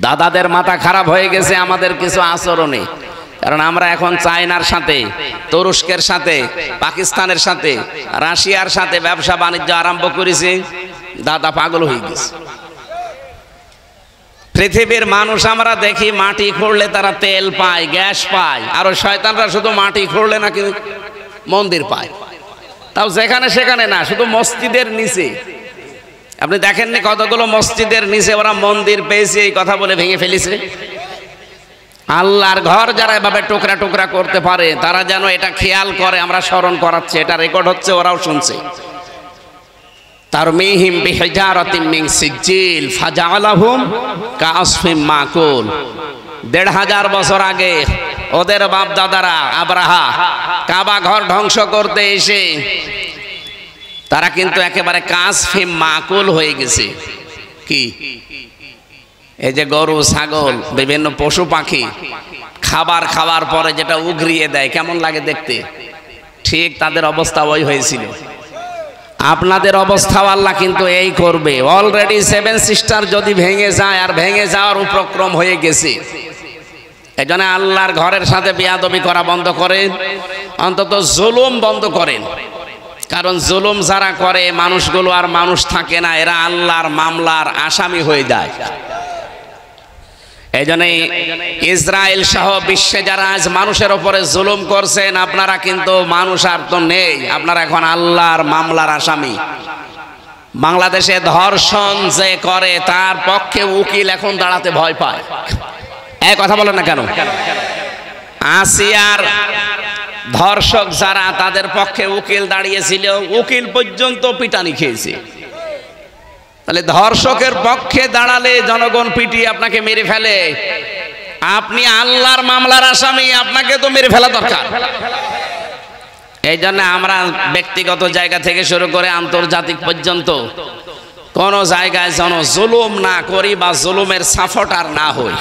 দাদাদের মাথা খারাপ হয়ে গেছে আমাদের কিছু আচরণে, কারণ আমরা এখন চায়নার সাথে, তুরস্কের সাথে, পাকিস্তানের সাথে, রাশিয়ার সাথে ব্যবসা বাণিজ্য আরম্ভ করেছি। দাদা পাগল হয়ে গেছে। পৃথিবীর মানুষ আমরা দেখি মাটি খুঁড়লে তারা তেল পায়, গ্যাস পায়, আর ওই শয়তানরা শুধু মাটি খুঁড়লে নাকি মন্দির পায়, তাও যেখানে সেখানে না, শুধু মসজিদের নিচে। আপনি দেখেননি কতগুলো মসজিদের নিচে ওরা মন্দির পেয়েছে, এই কথা বলে ভেঙে ফেলেছে। আল্লাহর ঘর যারা এভাবে টুকরা টুকরা করতে পারে তারা যেন এটা খেয়াল করে, আমরা স্মরণ করাচ্ছি, এটা রেকর্ড হচ্ছে, ওরাও শুনছে। তারমিহিম বিহিজারাতিন মিন সিজ্জিল ফাজআলাহুম কাআসফিম মাকুল। ১৫০০ বছর আগে ওদের বাপ দাদারা আব্রাহা কাবা ঘর ধ্বংস করতে এসে তারা কিন্তু একেবারে কাসফিম মাকুল হয়ে গেছে। কি? এই যে গরু, ছাগল, বিভিন্ন পশু পাখি খাবার খাওয়ার পরে যেটা উগরিয়ে দেয়, কেমন লাগে দেখতে, ঠিক তাদের অবস্থা ওই হয়েছিল। আপনাদের অবস্থাও আল্লাহ কিন্তু এই করবে। অলরেডি 7 সিস্টার যদি ভেঙে যায়, আর ভেঙে যাওয়ার উপক্রম হয়ে গেছে, এজন্য আল্লাহর ঘরের সাথে বেয়াদবি করা বন্ধ করেন, অন্তত জুলুম বন্ধ করেন। কারণ জুলুম যারা করে মানুষগুলো আর মানুষ থাকে না, এরা আল্লাহর মামলার আসামি হয়ে যায়। এই জন্য ইসরায়েল সহ বিশ্বে যারা আজ মানুষের উপরে জুলুম করছেন, আপনারা কিন্তু মানুষ আর তো নেই, আপনারা এখন আল্লাহর মামলার আসামি। বাংলাদেশে ধর্ষণ যে করে তার পক্ষে উকিল এখন দাঁড়াতে ভয় পায়। এই কথা বলেন না কেন? আসিয়ার ধর্ষক যারা, তাদের পক্ষে উকিল দাঁড়িয়েছিল, উকিল পর্যন্ত পিটানি খেয়েছে। তাহলে ধর্ষকের পক্ষে দাঁড়ালে জনগণ পিটিয়ে আপনাকে মেরে ফেলে, আপনি আল্লাহর মামলার আসামি, আপনাকে তো মেরে ফেলা দরকার। এই জন্য আমরা ব্যক্তিগত জায়গা থেকে শুরু করে আন্তর্জাতিক পর্যন্ত কোন জায়গায় যেন জুলুম না করি বা জুলুমের সাপোর্টার না হই।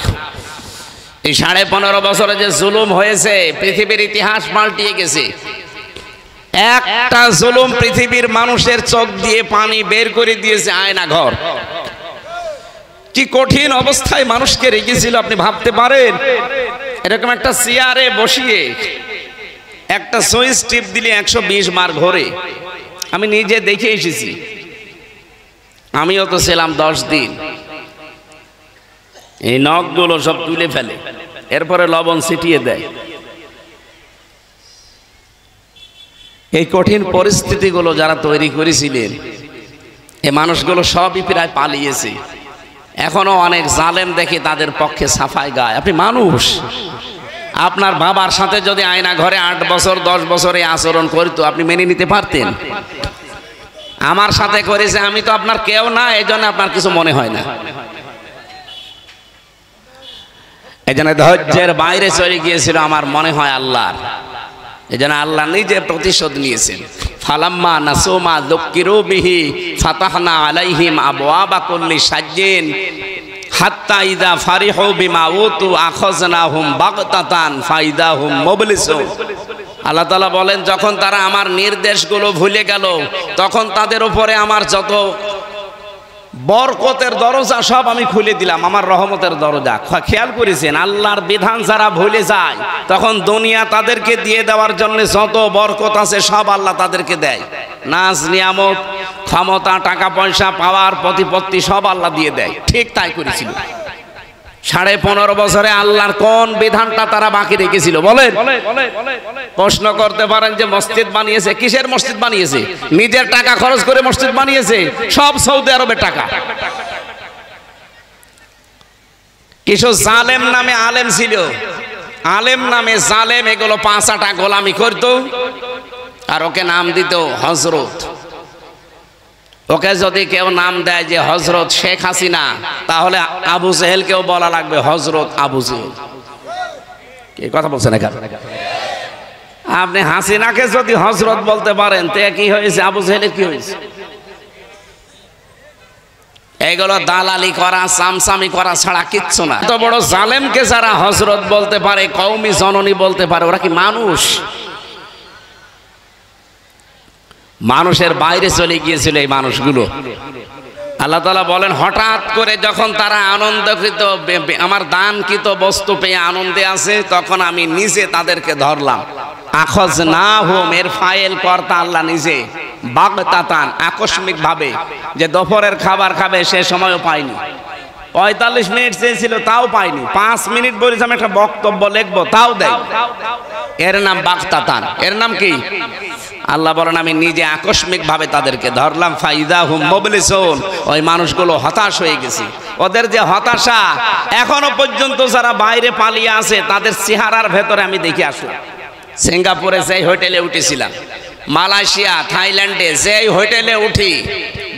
এই 15.5 বছরে যে জুলুম হয়েছে, পৃথিবীর ইতিহাস পাল্টিয়ে গেছে। একটা জুলুম পৃথিবীর মানুষের চোখ দিয়ে পানি বের করে দিয়েছে আয়না ঘর। কি কঠিন অবস্থায় মানুষকে রেখেছিল আপনি ভাবতে পারেন? এরকম একটা চেয়ারে বসিয়ে একটা সুইচ টিপ দিলে 120 বার ঘোরে। আমি নিজে দেখে এসেছি, আমিও তো ছিলাম 10 দিন। এই নখগুলো সব তুলে ফেলে, এরপরে লবণ ছিটিয়ে দেয়। এই কঠিন পরিস্থিতিগুলো যারা তৈরি করেছিলেন, এই মানুষগুলো সবই প্রায় পালিয়েছে। এখনো অনেক জালেম দেখি তাদের পক্ষে সাফাই গায়। আপনি মানুষ, আপনার বাবার সাথে যদি আয়না ঘরে 8 বছর 10 বছর এই আচরণ করতো, আপনি মেনে নিতে পারতেন? আমার সাথে করেছে, আমি তো আপনার কেউ না, এই জন্য আপনার কিছু মনে হয় না। এই জন্য ধৈর্যের বাইরে চলে গিয়েছিল আমার মনে হয় আল্লাহর। এই জন্য আল্লাহ নিজে প্রতিশোধ নিয়েছেন। ফালাম্মা নাসু মা যুক্কিরু বিহি ফাতাহনা আলাইহিম আবওয়াবা কুল্লি শাজ্জিন হাত্তা ইযা ফারিহু বিমা উতু আখাযনাহুম বাগতাতান ফাইদাহুম মুবলিসুন। আল্লাহ তাআলা বলেন, যখন তারা আমার নির্দেশগুলো ভুলে গেল, তখন তাদের উপরে আমার যত বরকতের দরজা সব আমি খুলে দিলাম, আমার রহমতের দরজা। খেয়াল করেছেন, আল্লাহর বিধান যারা ভুলে যায়, তখন দুনিয়া তাদেরকে দিয়ে দেওয়ার জন্য যত বরকত আছে সব আল্লাহ তাদেরকে দেয়। নাজ নিয়ামত, ক্ষমতা, টাকা পয়সা, পাওয়ার, প্রতিপত্তি সব আল্লাহ দিয়ে দেয়। ঠিক তাই করেছিল। 15.5 বছরে আল্লাহর কোন বিধানটা তারা বাকি রেখেছিল বলেন? প্রশ্ন করতে পারেন যে মসজিদ বানিয়েছে, কিসের মসজিদ বানিয়েছে? নিজের টাকা খরচ করে মসজিদ বানিয়েছে, সব সৌদি আরবের টাকা। কিছু জালেম নামে আলেম ছিল, আলেম নামে জালেম, এগুলো 5 আটা গোলামি করত, আর ওকে নাম দিত হজরত। ওকে যদি কেউ নাম দেয় যে হজরত শেখ হাসিনা, তাহলে আবু জেহেলকেও বলা লাগবে হজরত আবু জেহেল। কি কথা বলছেন এখানে? আপনি হাসিনাকে যদি হজরত বলতে পারেন, তে কি হয়েছে? আবু জেহেলের কি হয়েছে? এগুলো দালালি করা, সামসামি করা ছাড়া কিচ্ছু না। এত বড় জালেমকে যারা হজরত বলতে পারে, কওমি জননী বলতে পারে, ওরা কি মানুষ? মানুষের বাইরে চলে গিয়েছিল এই মানুষগুলো। আল্লাহ তাআলা বলেন হঠাৎ করে যখন তারা আনন্দকৃত আমার দানকৃত বস্তু পেয়ে আনন্দে আছে, তখন আমি নিজে তাদেরকে ধরলাম। আখযনাহুম এর ফাইল কর্তা আল্লাহ নিজে, বাগতাতান আকস্মিক ভাবে, যে দুপুরের খাবার খাবে সে সময়ও পায়নি, 45 মিনিট চেয়েছিল তাও পায়নি, 5 মিনিট বলেছিলাম একটা বক্তব্য লিখবো তাও দেয়, এর নাম বাগতাতান। এর নাম কি? আল্লাহ বলেন আমি নিজে আকস্মিক ভাবে তাদেরকে ধরলাম। ফাইদা হুম মুবলিসুন, ওই মানুষগুলো হতাশ হয়ে গেছে। ওদের যে হতাশা এখনো পর্যন্ত যারা বাইরে পালিয়ে আছে তাদের চেহারার ভেতরে আমি দেখে আসলাম। সিঙ্গাপুরে যেই হোটেলে উঠেছিলাম, মালয়েশিয়া, থাইল্যান্ডে যেই হোটেলে উঠি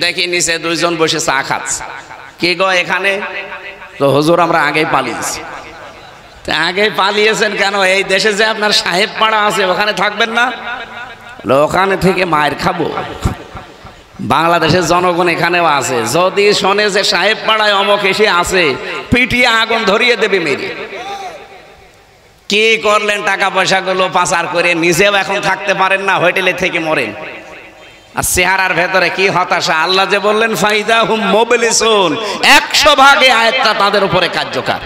দেখি নিচে দুইজন বসে চা খাচ্ছে। কি গো এখানে? তো হুজুর আমরা আগেই পালিয়েছি। আগেই পালিয়েছেন কেন? এই দেশে যে আপনার সাহেব পাড়া আছে ওখানে থাকবেন না? ওখানে থেকে মায়ের খাবো। বাংলাদেশের জনগণ এখানেও আছে, যদি শোনে যে সাহেব পাড়ায় অমক এসে আছে পিটিয়ে আগুন ধরিয়ে দেবে মেরে। কি করলেন? টাকা পয়সাগুলো পাচার করে নিজেও এখন থাকতে পারেন না, হোটেলে থেকে মরেন। আর চেহারার ভেতরে কি হতাশা! আল্লাহ যে বললেন ফাইদা হুম মুবলিসুন, 100 ভাগে আয়াতটা তাদের উপরে কার্যকর।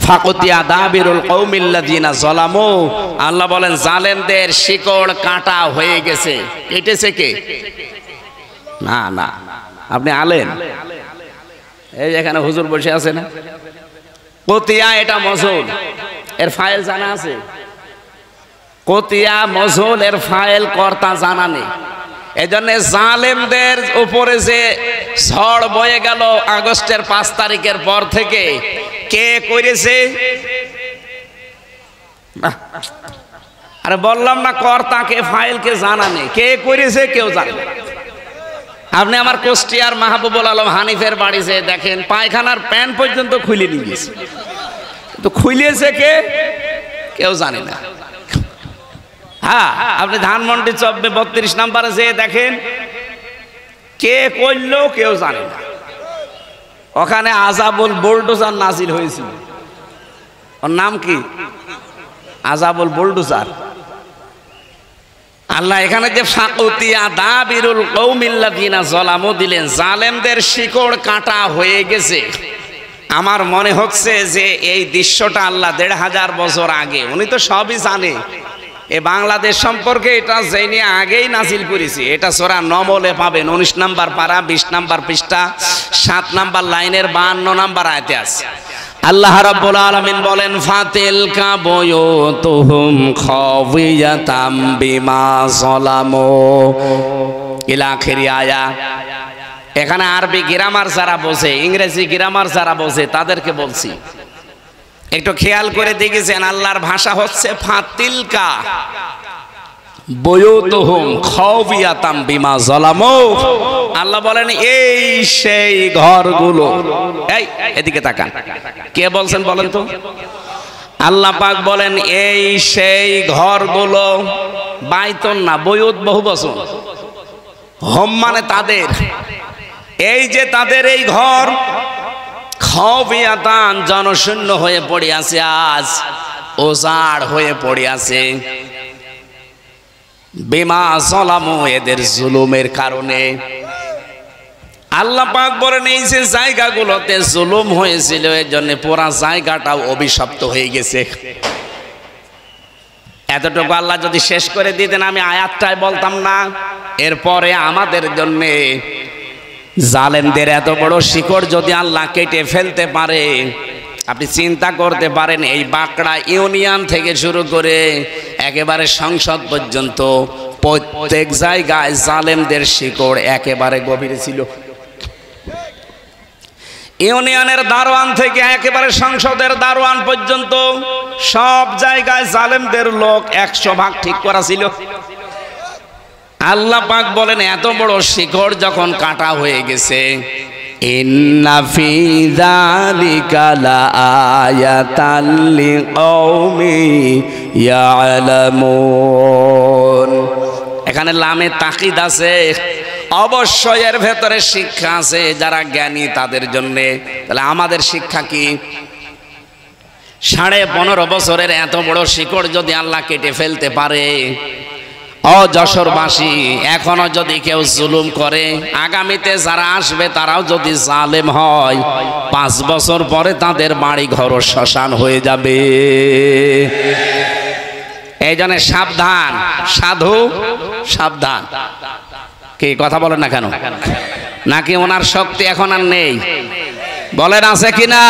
ফাকুতিয়া দাবিরুল কওমিল্লাযিনা যালামু, আল্লাহ বলেন জালেমদের শিকড় কাটা হয়ে গেছে। কেটেছে কে? না না, আপনি আলেন, এই এখানে হুজুর বসে আছে না? কতিয়া এটা মজুল, এর ফাইল জানা আছে? কতিয়া মজুল এর ফাইল কর্তা জানা নেই। এজন্য জালেমদের উপরে যে ঝড় বয়ে গেল আগস্টের 5 তারিখের পর থেকে, কে করেছে? আরে বললাম না কর্তাকে ফাইলকে জানা নেই, কে করেছে কেউ জানে না। আপনি আমার কুষ্টিয়ার মাহবুবুল আলম হানিফের বাড়িতে দেখেন পায়খানার প্যান্ট পর্যন্ত খুলে নিয়ে গেছে, তো খুলেছে কে কেউ জানে না। হ্যাঁ, আপনি ধানমন্ডি 32 নম্বরে যেয়ে দেখেন কে করলো কেউ জানে না। ওখানে আযাবুল বুলডোজার নাজিল হয়েছিল, ওর নাম কি? আযাবুল বুলডোজার। আল্লাহ এখানে যে ফাকুতিয়া দাবিরুল কওমিল্লাযিনা যালামু দিলেন, জালেমদের শিকড় কাটা হয়ে গেছে। আমার মনে হচ্ছে যে এই দৃশ্যটা আল্লাহ 1500 বছর আগে, উনি তো সবই জানে এ বাংলাদেশ সম্পর্কে, এটা জেনে আগেই নাজিল করেছি। এটা সূরা নমলে পাবেন, 19 নম্বর পারা, 20 নম্বর পৃষ্ঠা, 7 নম্বর লাইনের 52 নম্বর আয়াতে আছে। আল্লাহ রাব্বুল আলামিন বলেন ফাতিলকা বুয়ুতুহুম খাওয়িয়াতাম বিমা যালামু ইলা আখিরি আয়া। এখানে আরবি গ্রামার যারা বোঝে, ইংরেজি গ্রামার যারা বোঝে তাদেরকে বলছি, একটু খেয়াল করে দেখেছেন আল্লাহর ভাষা হচ্ছে ফাতিলকা বুয়ুতুহুম খাওয়িয়াতাম বিমা যালামু। আল্লাহ বলেন এই সেই ঘরগুলো, এই এদিকে তাকান, কে বলছেন বলেন তো? আল্লাহ পাক বলেন এই সেই ঘরগুলো, বাইতুন না বুয়ুত বহু বচন, হোম মানে তাদের, এই যে তাদের এই ঘর খাওয়িয়াতান জনশূন্য হয়ে পড়ে আছে, আজ ওজাড় হয়ে পড়ে আছে। বিমা যালামু এদের জুলুমের কারণে। আল্লাহ পাক বলেন এই যে জায়গাগুলোতে জুলুম হয়েছিল এর জন্য পুরা জায়গাটাও অভিশপ্ত হয়ে গেছে। এতটুকু আল্লাহ যদি শেষ করে দিতেন আমি আয়াতটাই বলতাম না। এরপরে আমাদের জন্য জালেমদের এত বড় শিকড় যদি আল্লাহ কেটে ফেলতে পারে, আপনি চিন্তা করতে পারেন এই বাঁকড়া ইউনিয়ন থেকে শুরু করে একেবারে সংসদ পর্যন্ত প্রত্যেক জায়গায় জালেমদের শিকড় একেবারে গভীরে ছিল। ইউনিয়নের দারোয়ান থেকে একেবারে সংসদের দারোয়ান পর্যন্ত সব জায়গায় জালেমদের লোক 100 ভাগ ঠিক করা ছিল। আল্লাহ পাক বলেন এত বড় শিকড় যখন কাটা হয়ে গেছে, ইন্না ফি যালিকা লাআয়াতাল লিকওমি ইয়ালামুন। এখানে লামে তাকিদ আছে, অবশ্যই এর ভেতরে শিক্ষা আছে যারা জ্ঞানী তাদের জন্য। তাহলে আমাদের শিক্ষা কি? 15.5 বছরের এত বড় শিকড় যদি আল্লাহ কেটে ফেলতে পারে, ও যশোরবাসী, এখনো যদি কেউ জুলুম করে, আগামীতে যারা আসবে তারাও যদি জালেম হয়, 5 বছর পরে তাদের বাড়ি ঘর শ্মশান হয়ে যাবে। এই জন্য সাবধান, সাধু সাবধান। কি কথা বলেন না কেন? নাকি ওনার শক্তি এখন আর নেই? বলেন আছে কিনা?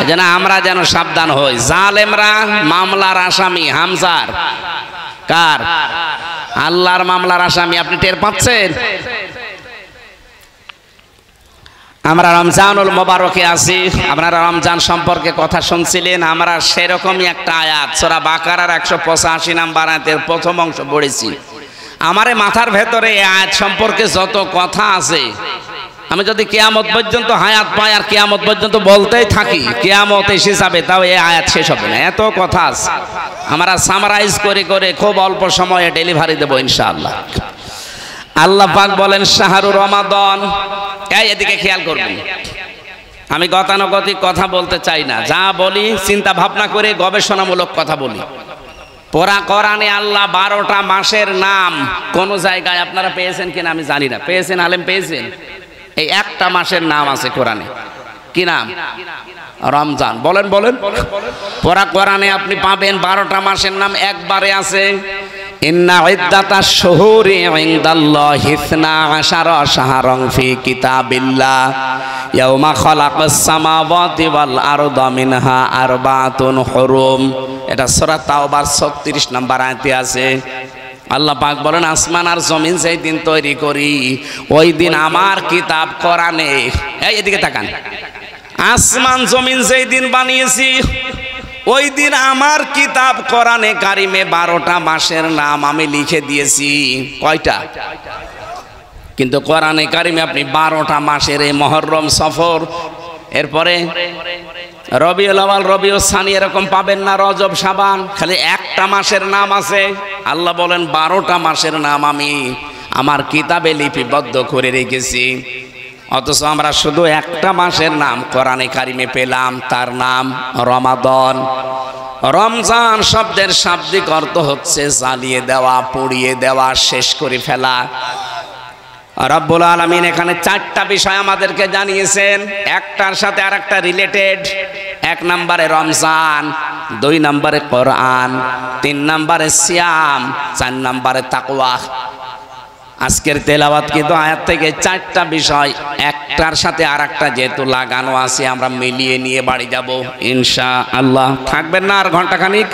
এই জন্য আমরা যেন সাবধান হই। জালেমরা মামলার আসামি। হামজার কার? আল্লাহর মামলার আসামি। আপনি টের পাচ্ছেন? আমরা রমজানুল মোবারকে আছি। আপনারা রমজান সম্পর্কে কথা শুনছিলেন। আমরা সেরকমই একটা আয়াত সূরা বাকারার 185 নম্বর আয়াতের প্রথম অংশ পড়েছি। আমারে মাথার ভেতরে এই আয়াত সম্পর্কে যত কথা আছে, আমি যদি কিয়ামত পর্যন্ত হায়াত পাই আর কিয়ামত পর্যন্ত বলতেই থাকি, কিয়ামত এসে যাবে, তাও এই আয়াত শেষ হবে না, এত কথা আছে। আমরা সামারাইজ করে করে খুব অল্প সময়ে ডেলিভারি দেবো ইনশাআল্লাহ। আল্লাহ পাক বলেন শাহরুর রমাদান। এদিকে খেয়াল করবেন, আমি গতানুগতিক কথা বলতে চাই না, যা বলি চিন্তা ভাবনা করে গবেষণামূলক কথা বলি। পুরা কোরআনে আল্লাহ 12টা মাসের নাম কোন জায়গায় আপনারা পেয়েছেন কিনা আমি জানি না। পেয়েছেন? আলেম পেয়েছেন? এই একটা মাসের নাম আছে কোরআনে। কি নাম? রমজান। বলেন বলেন। পুরা কোরআনে আপনি পাবেন 12টা মাসের নাম একবারে আছে। ইন্না ইদ্দাতাশ শুহুরি ইনদাল্লাহি 12 শাহরান ফি কিতাবিল্লাহ ইয়াওমা খালাকাস সামাওয়াতি ওয়াল আরদা মিনহা আরবাতুন হুরুম। এটা সূরা তাওবার 36 নম্বর আয়াতে আছে। আল্লাহ পাক বলেন আসমান আর জমিন যেই দিন তৈরি করি, ওই দিন আমার কিতাব কোরআনে, এদিকে তাকান, আসমান জমিন যেই দিন বানিয়েছি ওই দিন আমার কিতাব কোরআনে কারিমে 12টা মাসের নাম আমি লিখে দিয়েছি। কয়টা? কিন্তু কোরআনে কারিমে আপনি 12টা মাসের, এই মুহররম, সফর, এরপরে রবিউল আউয়াল, রবিউল সানি এরকম পাবেন না, রজব, শাবান, খালি একটা মাসের নাম আছে। আল্লাহ বলেন 12টা মাসের নাম আমি আমার কিতাবে লিপিবদ্ধ করে রেখেছি। অথচ আমরা শুধু একটা মাসের নাম কোরআনে কারিমে পেলাম, তার নাম রমাদান। রমজান শব্দের শাব্দিক অর্থ হচ্ছে জ্বালিয়ে দেওয়া, পুড়িয়ে দেওয়া, শেষ করে ফেলা। রব্বুল আলামিন এখানে 4টা বিষয় আমাদেরকে জানিয়েছেন, একটার সাথে আরেকটা রিলেটেড। 1 নম্বরে রমজান, 2 নম্বরে কোরআন, 3 নম্বরে সিয়াম, 4 নম্বরে তাকওয়া। আজকের তেলাওয়াত কিন্তু আয়াত থেকে 4টা বিষয় একটার সাথে আরেকটা যেহেতু লাগানো আছে, আমরা মিলিয়ে নিয়ে বাড়ি যাব ইনশাআল্লাহ। থাকবেন না আর ঘন্টাখানিক?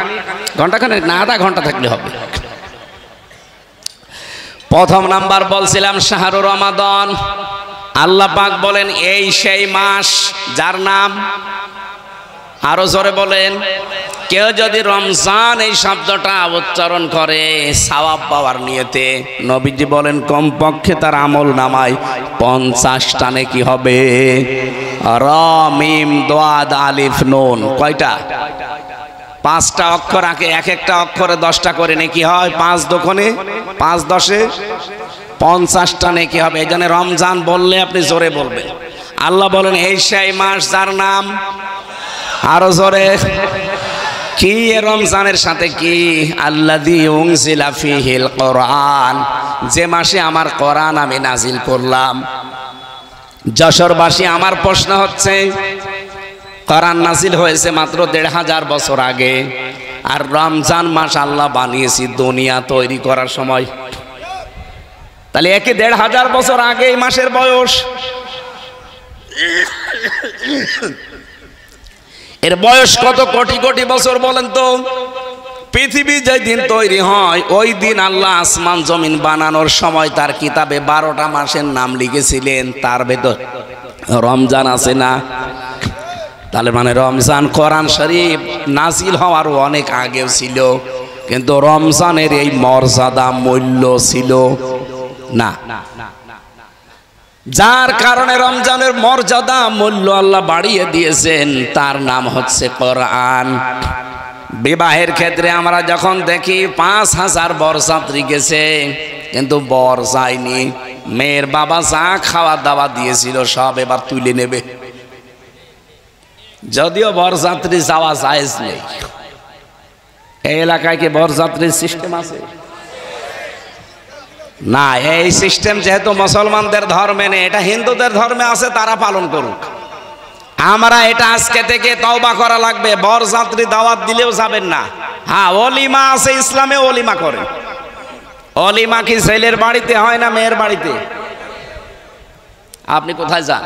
ঘন্টাখানিক না, আধা ঘন্টা থাকলে হবে। প্রথম নাম্বার বলছিলাম শাহরুর রমাদান। আল্লাহ পাক বলেন এই সেই মাস যার নাম, আরো জোরে বলেন, কেউ যদি রমজান এই শব্দটা উচ্চারণ করে সওয়াব পাওয়ার নিয়তে, নবীজি বলেন কমপক্ষে তার আমল নামায় 50টা নেকি হবে। র মিম দাদ আলিফ নুন, কয়টা? 5টা অক্ষর আগে, এক একটা অক্ষরে 10টা করে নেকি হয়। 5 দোকানে 5 10-এ 50টা নেকি হবে। এই জন্য রমজান বললে আপনি জোরে বলবেন। আল্লাহ বলেন এই সেই মাস যার নাম, আরো জোরে, কি রমজানের সাথে কি? আল্লাযী উনজিলা ফীহিল কোরআন, যে মাসে আমার কোরআন আমি নাজিল করলাম। যশোরবাসী, আমার প্রশ্ন হচ্ছে, কোরআন নাজিল হয়েছে মাত্র 1500 বছর আগে, আর রমজান মাস আল্লাহ বানিয়েছি দুনিয়া তৈরি করার সময়। তাহলে একে 1500 বছর আগে এই মাসের বয়স। এর বয়স কত কোটি কোটি বছর বলেন তো? পৃথিবী যেই দিন তৈরি হয় ওই দিন আল্লাহ আসমান জমিন বানানোর সময় তার কিতাবে 12টা মাসের নাম লিখেছিলেন, তার ভেতর রমজান আছে না? তাহলে মানে রমজান কোরআন শরীফ নাজিল হওয়ার অনেক আগেও ছিল, কিন্তু রমজানের এই মর্যাদা মূল্য ছিল না। যার কারণে রমজানের মর্যাদা মূল্য আল্লাহ বাড়িয়ে দিয়েছেন, তার নাম হচ্ছে কোরআন। বিবাহের ক্ষেত্রে আমরা যখন দেখি 5000 বরযাত্রী গেছে, কিন্তু বর যায়নি। মেয়ের বাবা যা খাওয়া দাওয়া দিয়েছিল সব এবার তুলে নেবে, যদিও বরযাত্রী যাওয়া জায়েজ নেই। এই এলাকায় কি বরযাত্রীর সিস্টেম আছে? না, এই সিস্টেম যেহেতু মুসলমানদের ধর্মে নেই, এটা হিন্দুদের ধর্মে আছে, তারা পালন করুক। আমরা এটা আজকে থেকে তওবা করা লাগবে। বরযাত্রী দাওয়াত দিলেও যাবেন না। হ্যাঁ, অলিমা আছে ইসলামে, অলিমা করেন। অলিমা কি ছেলের বাড়িতে হয় না মেয়ের বাড়িতে? আপনি কোথায় যান?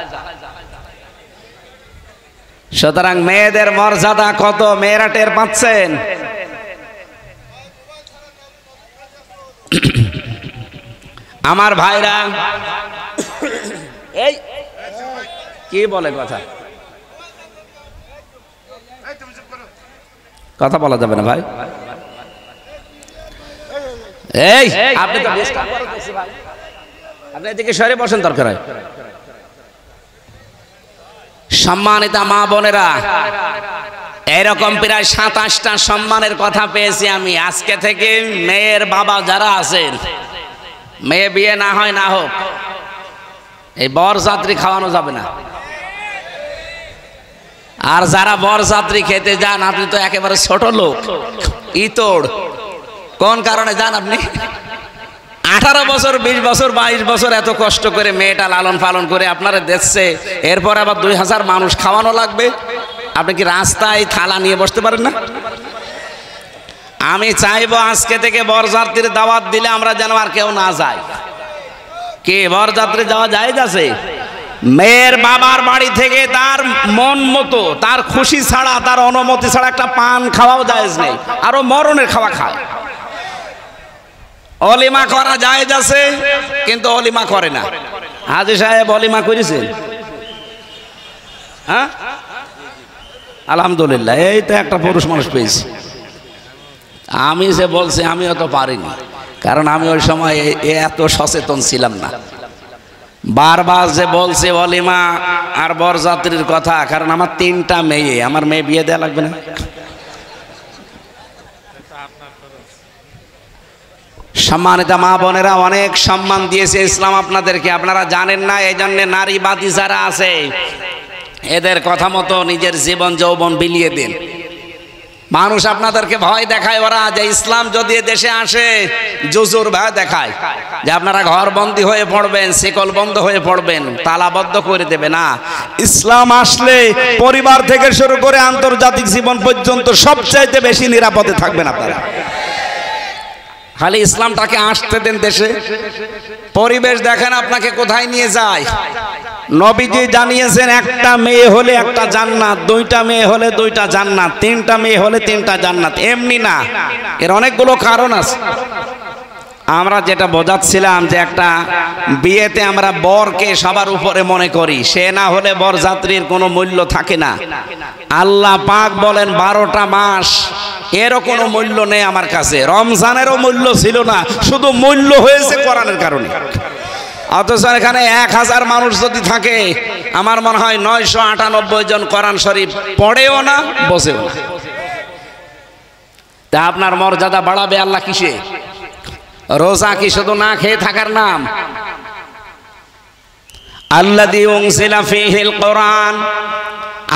সুতরাং মেয়েদের মর্যাদা কত মেয়েরা টের পাচ্ছেন? আমার ভাইরা, এই কি বলে কথা কথা বলা যাবে না ভাই। এই আপনি তো ডিস্টার্ব করতেছেন ভাই, আপনি এদিকে সরে বসেন দরকার হয়। সম্মানিত মা বোনেরা, এরকম প্রায় 27টা সম্মানের কথা পেয়েছি আমি। আজকে থেকে মেয়ের বাবা যারা আছেন, মেয়ে বিয়ে না হয় না হোক, এই বরযাত্রী খাওয়ানো যাবে না। আর যারা বরযাত্রী খেতে যান, আপনি তো একেবারে ছোট লোক, ইতড়। কোন কারণে যান আপনি? 18 বছর, 20 বছর, 22 বছর এত কষ্ট করে মেয়েটা লালন পালন করে আপনারা দেখছে, এরপর আবার 2000 মানুষ খাওয়ানো লাগবে। আপনি কি রাস্তায় থালা নিয়ে বসতে পারেন না? আমি চাইবো আজকে থেকে বরযাত্রীর দাওয়াত দিলে আমরা যেন আর কেউ না যায়। কি বরযাত্রী যাওয়া জায়েজ আছে? মেয়ের বাবার বাড়ি থেকে তার মন মতো, তার খুশি ছাড়া, তার অনুমতি ছাড়া একটা পান খাওয়াও জায়েজ নেই। আরো মরণের খাওয়া খায়। অলিমা করা জায়েজ আছে, কিন্তু অলিমা করে না। হাজী সাহেব অলিমা করেছেন? হ্যাঁ, আলহামদুলিল্লাহ, এই তো একটা পুরুষ মানুষ পেয়েছি। আমি যে বলছি, আমিও তো পারিনি, কারণ আমি ওই সময় এত সচেতন ছিলাম না। বারবার যে বলছে অলিমা আর বরযাত্রীর কথা, কারণ আমার 3টা মেয়ে, আমার মেয়ে বিয়ে দেওয়া লাগবে না? সম্মানিত মা বোনেরা, অনেক সম্মান দিয়েছে ইসলাম আপনাদেরকে, আপনারা জানেন না। এই জন্য নারীবাদী যারা আছে, এদের কথা মতো নিজের জীবন যৌবন বিলিয়ে দিন। মানুষ আপনাদেরকে ভয় দেখায়, ওরা যে ইসলাম যদি দেশে আসে জুজুর ভয় দেখায় যে আপনারা ঘর বন্দী হয়ে পড়বেন, শিকল বন্ধ হয়ে পড়বেন, তালাবদ্ধ করে দেবে। না, ইসলাম আসলে পরিবার থেকে শুরু করে আন্তর্জাতিক জীবন পর্যন্ত সবচাইতে বেশি নিরাপদে থাকবেন আপনারা। খালি ইসলামটাকে আসতে দেন দেশে। পরিবেশ দেখেন আপনাকে কোথায় নিয়ে যায়। নবীজি জানিয়েছেন, একটা মেয়ে হলে একটা জান্নাত, 2টা মেয়ে হলে 2টা জান্নাত, 3টা মেয়ে হলে 3টা জান্নাত। এমনি না, এর অনেকগুলো কারণ আছে। আমরা যেটা বোঝাচ্ছিলাম যে একটা বিয়েতে আমরা বরকে সবার উপরে মনে করি, সে না হলে বরযাত্রীর কোনো মূল্য থাকে না। আল্লাহ পাক বলেন 12টা মাস, এরও কোনো মূল্য নেই আমার কাছে। রমজানেরও মূল্য ছিল না, শুধু মূল্য হয়েছে কোরআনের কারণে। অথচ এখানে 1000 মানুষ যদি থাকে, আমার মনে হয় 998 জন কোরআন শরীফ পড়েও না, বসেও না। তা আপনার মর্যাদা বাড়াবে আল্লাহ কিসে? রোজা কি শুধু না খেয়ে থাকার নাম? আল্লাযী উনজিলা ফীহিল কোরআন,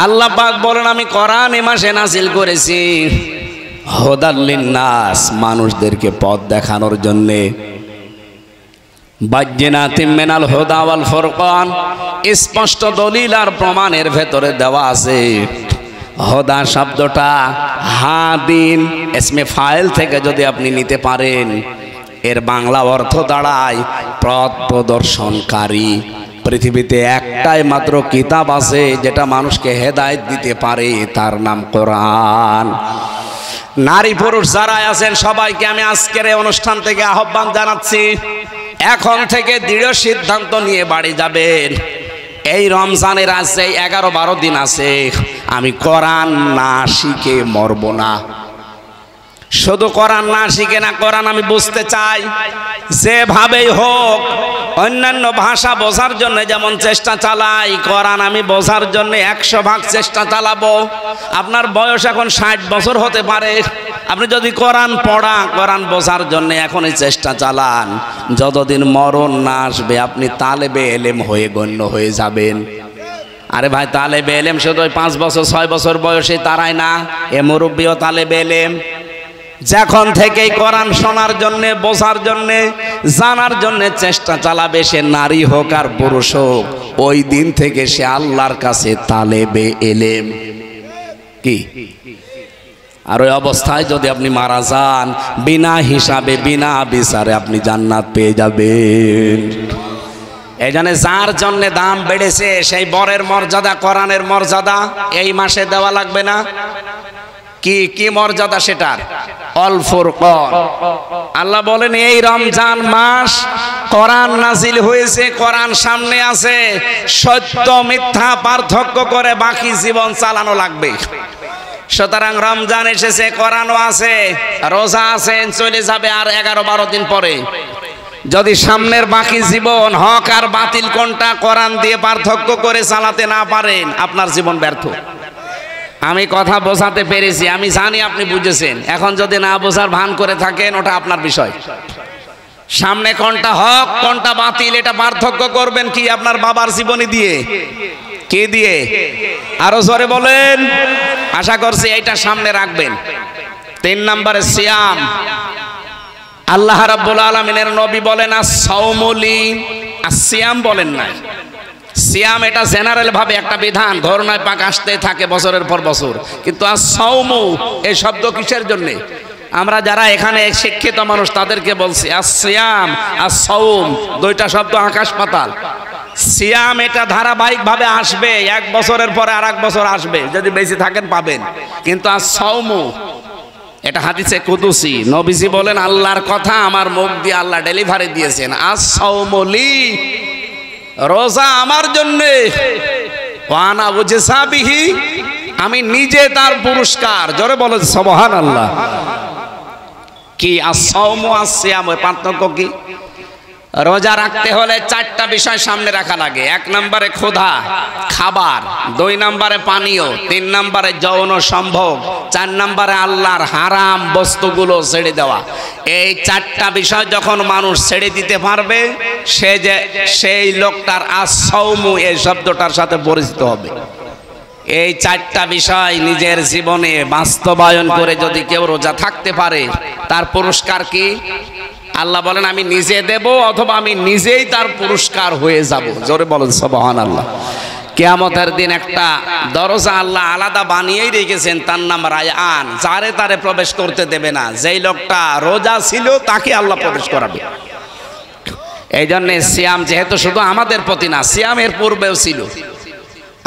আল্লাহ পাক বলেন আমি কোরআন এ মাসে নাযিল করেছি হুদাল লিন্নাস, মানুষদেরকে পথ দেখানোর জন্য। বায়্যিনাতিম মিনাল হুদা ওয়াল ফুরকান, স্পষ্ট দলিল আর প্রমাণের ভেতরে দেওয়া আছে। হুদা শব্দটা হাদিন ইসমে ফাইল থেকে যদি আপনি নিতে পারেন, এর বাংলা অর্থ দাঁড়ায় পথ প্রদর্শনকারী। পৃথিবীতে একটাই মাত্র কিতাব আছে যেটা মানুষকে হেদায়েত দিতে পারে, তার নাম কোরআন। নারী পুরুষ যারা আছেন সবাইকে আমি আজকের এই অনুষ্ঠান থেকে আহ্বান জানাচ্ছি, এখন থেকে দৃঢ় সিদ্ধান্ত নিয়ে বাড়ি যাবেন। এই রমজানের আছে 11-12 দিন আছে, আমি কোরআন না শিখে মরব না। শুধু কোরআন না শিখে না, কোরআন আমি বুঝতে চাই। যেভাবেই হোক অন্যান্য ভাষা বোঝার জন্য যেমন চেষ্টা চালাই, কোরআন আমি বোঝার জন্য 100 ভাগ চেষ্টা চালাবো। আপনার বয়স এখন 60 বছর হতে পারে, আপনি যদি কোরআন পড়া, কোরআন বোঝার জন্য এখনই চেষ্টা চালান, যতদিন মরণ না আসবে আপনি তালেবে এলেম হয়ে গণ্য হয়ে যাবেন। আরে ভাই, তালেবে এলেম শুধু 5 বছর 6 বছর বয়সে তারাই না, এ মুরব্বিও তালেবে এলেম। যখন থেকেই কোরআন শোনার জন্য, বোঝার জন্য, জানার জন্য চেষ্টা চালাবে, সে নারী হোক আর পুরুষ হোক, ওই দিন থেকে সে আল্লাহর কাছে তালেবে এলেম। কি আর ওই অবস্থায় যদি আপনি মারা যান, বিনা হিসাবে বিনা বিচারে আপনি জান্নাত পেয়ে যাবেন। এই জন্য যার জন্য দাম বেড়েছে সেই বরের মর্যাদা, কোরআনের মর্যাদা এই মাসে দেওয়া লাগবে না? কি কি মর্যাদা সেটার? অল ফুরকান। আল্লাহ বলেন এই রমজান মাস কোরআন নাজিল হয়েছে, কোরআন সামনে আছে, সত্য মিথ্যা পার্থক্য করে বাকি জীবন চালানো লাগবে। সুতরাং রমজান এসেছে, কোরআনও আছে, রোজা আছে, চলে যাবে আর 11-12 দিন পরে। যদি সামনের বাকি জীবন হক আর বাতিল কোনটা কোরআন দিয়ে পার্থক্য করে চালাতে না পারেন, আপনার জীবন ব্যর্থ। আমি কথা বোঝাতে পেরেছি, আমি জানি আপনি বুঝেছেন। এখন যদি না বোঝার ভান করে থাকেন, ওটা আপনার বিষয়। সামনে কোনটা হক কোনটা বাতিল এটা পার্থক্য করবেন কি? আপনার বাবার জীবনী দিয়ে। কি দিয়ে? আরো জোরে বলেন। আশা করছি এইটা সামনে রাখবেন। 3 নম্বরে সিয়াম। আল্লাহ রাব্বুল আলামিনের নবী বলেন as-সাওমুলি, as-সিয়াম বলেন নাই। সিয়াম এটা জেনারেল ভাবে একটা বিধান, ঘরনায় পাক আসতে থাকে বছরের পর বছর। কিন্তু as-সাওমু এই শব্দ কিসের জন্য? আমরা যারা এখানে শিক্ষিত মানুষ তাদেরকে বলছি as-সিয়াম as-সাওম, দুইটা শব্দ আকাশ পাতাল। সিয়াম এটা ধারাবাহিক ভাবে আসবে, 1 বছরের পরে আর 1 বছর আসবে, যদি বেশি থাকেন পাবেন। কিন্তু as-সাওমু এটা হাদিসে কুদসি, নবীজি বলেন আল্লাহর কথা আমার মুখ দিয়ে আল্লাহ ডেলিভারি দিয়েছেন। as-সাওমু লি, রোজা আমার জন্য, ওয়া আনা উজসাবিহি, আমি নিজে তার পুরস্কার। জোরে বলেন সুবহানাল্লাহ। কি as-সাওমু as-সিয়াম এর পার্থক্য কি? রোজা রাখতে হলে 4টা বিষয় সামনে রাখা লাগে। 1 নম্বরে ক্ষুধা, খাবার, 2 নম্বরে পানীয়, 3 নম্বরে যৌন সম্ভোগ, 4 নম্বরে আল্লাহর হারাম বস্তুগুলো ছেড়ে দেওয়া। এই 4টা বিষয় যখন মানুষ ছেড়ে দিতে পারবে, সেই লোকটার as-সাওমু এই শব্দটার সাথে পরিচিত হবে। এই 4টা বিষয় নিজের জীবনে বাস্তবায়ন করে যদি কেউ রোজা থাকতে পারে, তার পুরস্কার কি? আল্লাহ বলেন আমি নিজে দেব, অথবা আমি নিজেই তার পুরস্কার হয়ে যাব। জোরে বলেন সুবহানাল্লাহ। কিয়ামতের দিন একটা দরজা আল্লাহ আলাদা বানিয়েই রেখেছেন, তার নাম রায়্যান। যারে তারে প্রবেশ করতে দেবে না, যেই লোকটা রোজা ছিল তাকে আল্লাহ প্রবেশ করাবে। এই জন্য সিয়াম যেহেতু শুধু আমাদের প্রতি না, সিয়ামের পূর্বেও ছিল।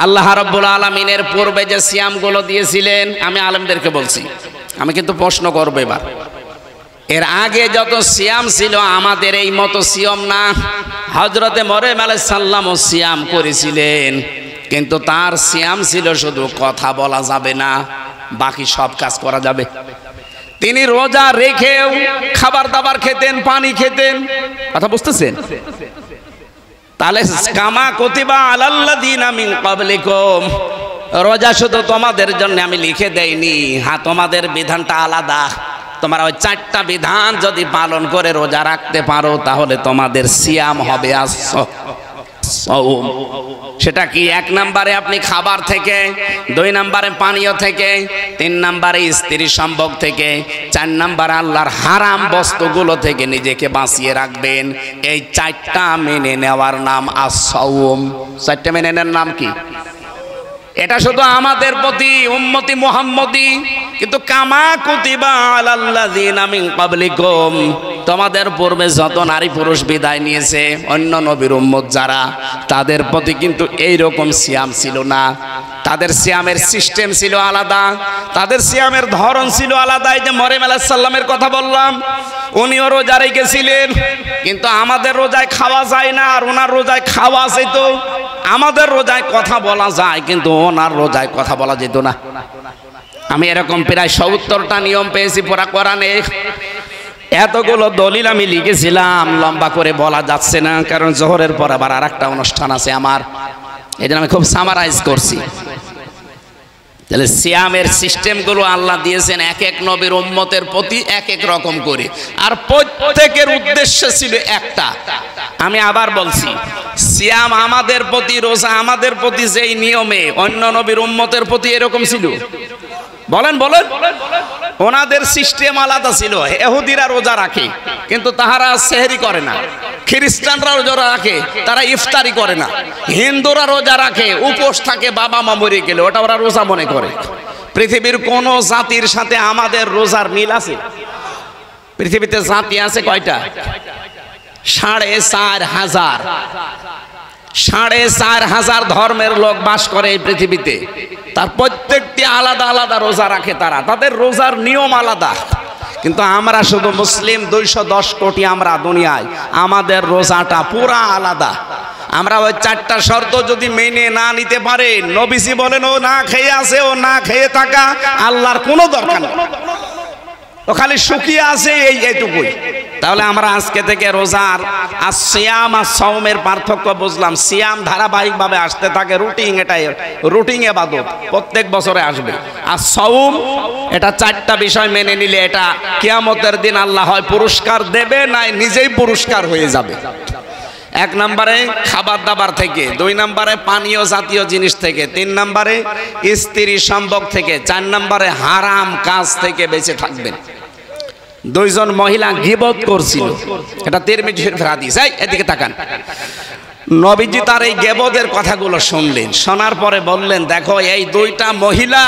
আল্লাহ রাব্বুল আলামিনের পূর্বে যে সিয়ামগুলো দিয়েছিলেন, আমি আলেমদেরকে বলছি, আমি কিন্তু প্রশ্ন করব এবার। এর আগে যত সিয়াম ছিল আমাদের এই মতো সিয়াম না। হযরতে মরিয়ম আলাইহিস সালামও সিয়াম করেছিলেন, কিন্তু তার সিয়াম ছিল শুধু কথা বলা যাবে না, বাকি সব কাজ করা যাবে। তিনি রোজা রেখেও খাবার দাবার খেতেন, পানি খেতেন। কথা বুঝতেছেন? তাহলে কামা কুতিবা আলাল্লাযিনা মিন ক্বাবলিকুম, রোজা শুধু তোমাদের জন্য আমি লিখে দেইনি। হ্যাঁ, তোমাদের বিধানটা আলাদা। তোমরা ওই 4টা বিধান যদি পালন করে রোজা রাখতে পারো, তাহলে তোমাদের সিয়াম হবে as-সাওম। সেটা কি? 1 নম্বরে আপনি খাবার থেকে, 2 নম্বরে পানীয় থেকে, 3 নম্বরে স্ত্রী সম্ভোগ থেকে, 4 নম্বরে আল্লাহর হারাম বস্তুগুলো থেকে নিজেকে বাঁচিয়ে রাখবেন। এই 4টা মেনে নেওয়ার নাম as-সাওম। 4টা মেনে নেওয়ার নাম কি? এটা শুধু আমাদের প্রতি উম্মতি মুহাম্মদি। কিন্তু কামা কুতিবা আলাল্লাযিনা মিন ক্বাবলিকুম, তোমাদের পূর্বে যত নারী পুরুষ বিদায় নিয়েছে, অন্য নবীর উম্মত যারা, তাদের প্রতি কিন্তু এই রকম সিয়াম ছিল না। তাদের সিয়ামের সিস্টেম ছিল আলাদা, তাদের সিয়ামের ধরন ছিল আলাদা। এই যে মরিয়ম আলাইহিস সালামের কথা বললাম, উনিও রোজা রেখেছিলেন, কিন্তু আমাদের রোজায় খাওয়া যায় না, আর ওনার রোজায় খাওয়া যেত। আমাদের রোজায় কথা বলা যায়, কিন্তু ওনার রোজায় কথা বলা যেত না। আমি এরকম প্রায় 70টা নিয়ম পেয়েছি পুরা কোরআনে। এতগুলো দলিল আমি লিখেছিলাম, লম্বা করে বলা যাচ্ছে না, কারণ জোহরের পর আবার আরেকটা অনুষ্ঠান আছে আমার। এই জন্য আমি খুব সামারাইজ করছি। তাহলে সিয়ামের সিস্টেমগুলো আল্লাহ দিয়েছেন এক এক নবীর উম্মতের প্রতি এক এক রকম করে, আর প্রত্যেকের উদ্দেশ্য ছিল একটা। আমি আবার বলছি, সিয়াম আমাদের প্রতি, রোজা আমাদের প্রতি যেই নিয়মে, অন্য নবীর উম্মতের প্রতি এরকম ছিল। বলেন বলেন। ওনাদের সিস্টেম আলাদা ছিল। ইহুদিরা রোজা রাখে কিন্তু তাহারা সেহরি করে না, খ্রিস্টানরা রোজা রাখে তারা ইফতারি করে না, হিন্দুরা রোজা রাখে উপোস থাকে বাবা মা মরে গেলে, ওটা ওরা রোজা মনে করে। পৃথিবীর কোন জাতির সাথে আমাদের রোজার মিল আছে? পৃথিবীতে জাতি আছে কয়টা? 4,500। 4,500 ধর্মের লোক বাস করে এই পৃথিবীতে। তার প্রত্যেকটি আলাদা আলাদা রোজা রাখে, তারা তাদের রোজার নিয়ম আলাদা। কিন্তু আমরা শুধু মুসলিম 210 কোটি আমরা দুনিয়ায়, আমাদের রোজাটা পুরা আলাদা। আমরা ওই 4টা শর্ত যদি মেনে না নিতে পারে, নবীজি বলেন ও না খেয়ে আছে, ও না খেয়ে থাকা আল্লাহর কোনো দরকার নেই, ও খালি শুকিয়ে আছে এইটুকুই। তাহলে আমরা আজকে থেকে রোজার আর সিয়াম আর সাওমের পার্থক্য বুঝলাম। সিয়াম ধারাবাহিকভাবে আসতে থাকে, রুটিন, এটাই রুটিন ইবাদত, প্রত্যেক বছরে আসবে। আর সাওম এটা 4টা বিষয় মেনে নিলে এটা কিয়ামতের দিন আল্লাহ হয় পুরস্কার দেবে, নাই নিজেই পুরস্কার হয়ে যাবে। 1 নম্বরে খাবার দাবার থেকে, 2 নম্বরে পানীয় জাতীয় জিনিস থেকে, 3 নম্বরে স্ত্রী সম্ভোগ থেকে, 4 নম্বরে হারাম কাজ থেকে বেঁচে থাকবেন। 2 জন মহিলা গীবত করছিল, এটা তিরমিজি শরীফের হাদিস। এদিকে তাকান। নবীজি তার এই গীবতের কথাগুলো শুনলেন, শোনার পরে বললেন দেখো এই 2টা মহিলা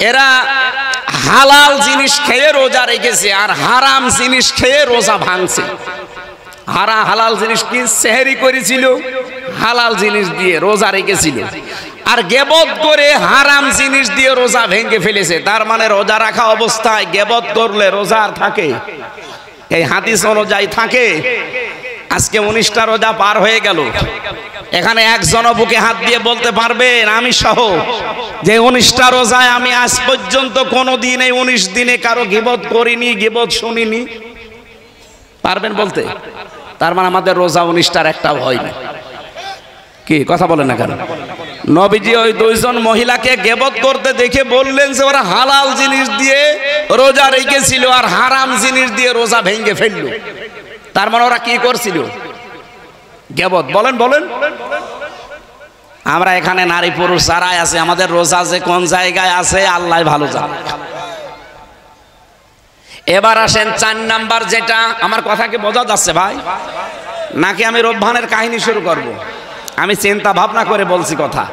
এরা হালাল জিনিস খেয়ে রোজা রেখেছে আর হারাম জিনিস খেয়ে রোজা ভাঙছে। হালাল জিনিস কি? সেহরি করেছিল, হালাল জিনিস দিয়ে রোজা রেখেছিল, আর গীবত করে হারাম জিনিস দিয়ে রোজা ভেঙে ফেলেছে। তার মানে রোজা রাখা অবস্থায় গীবত করলে রোজা আর থাকে? এই হাদিস অনুযায়ী থাকে। আজকে 19টা রোজা পার হয়ে গেল, এখানে একজন বুকে হাত দিয়ে বলতে পারবেন আমি সহ যে 19টা রোজায় আমি আজ পর্যন্ত কোনো দিন এই 19 দিনে কারো গীবত করিনি, গীবত শুনিনি? পারবেন বলতে? তার মানে আমাদের রোজা 19টার একটাও হয়নি। কি কথা বলেন না কেন? নবীজি ওই 2 জন মহিলাকে গীবত করতে দেখে বললেন যে ওরা হালাল জিনিস দিয়ে রোজা রেখেছিল আর হারাম জিনিস দিয়ে রোজা ভেঙে ফেলল। তার মানে ওরা কি করছিল? গীবত। বলেন বলেন। আমরা এখানে নারী পুরুষ যারাই আছে, আমাদের রোজা যে কোন জায়গায় আছে আল্লাহ ভালো জানে। এবার আসেন 4 নাম্বার, যেটা আমার কথা কি বোঝা যাচ্ছে ভাই, নাকি আমি রব্বানের কাহিনী শুরু করব? আমি চিন্তা ভাবনা করে বলছি কথা।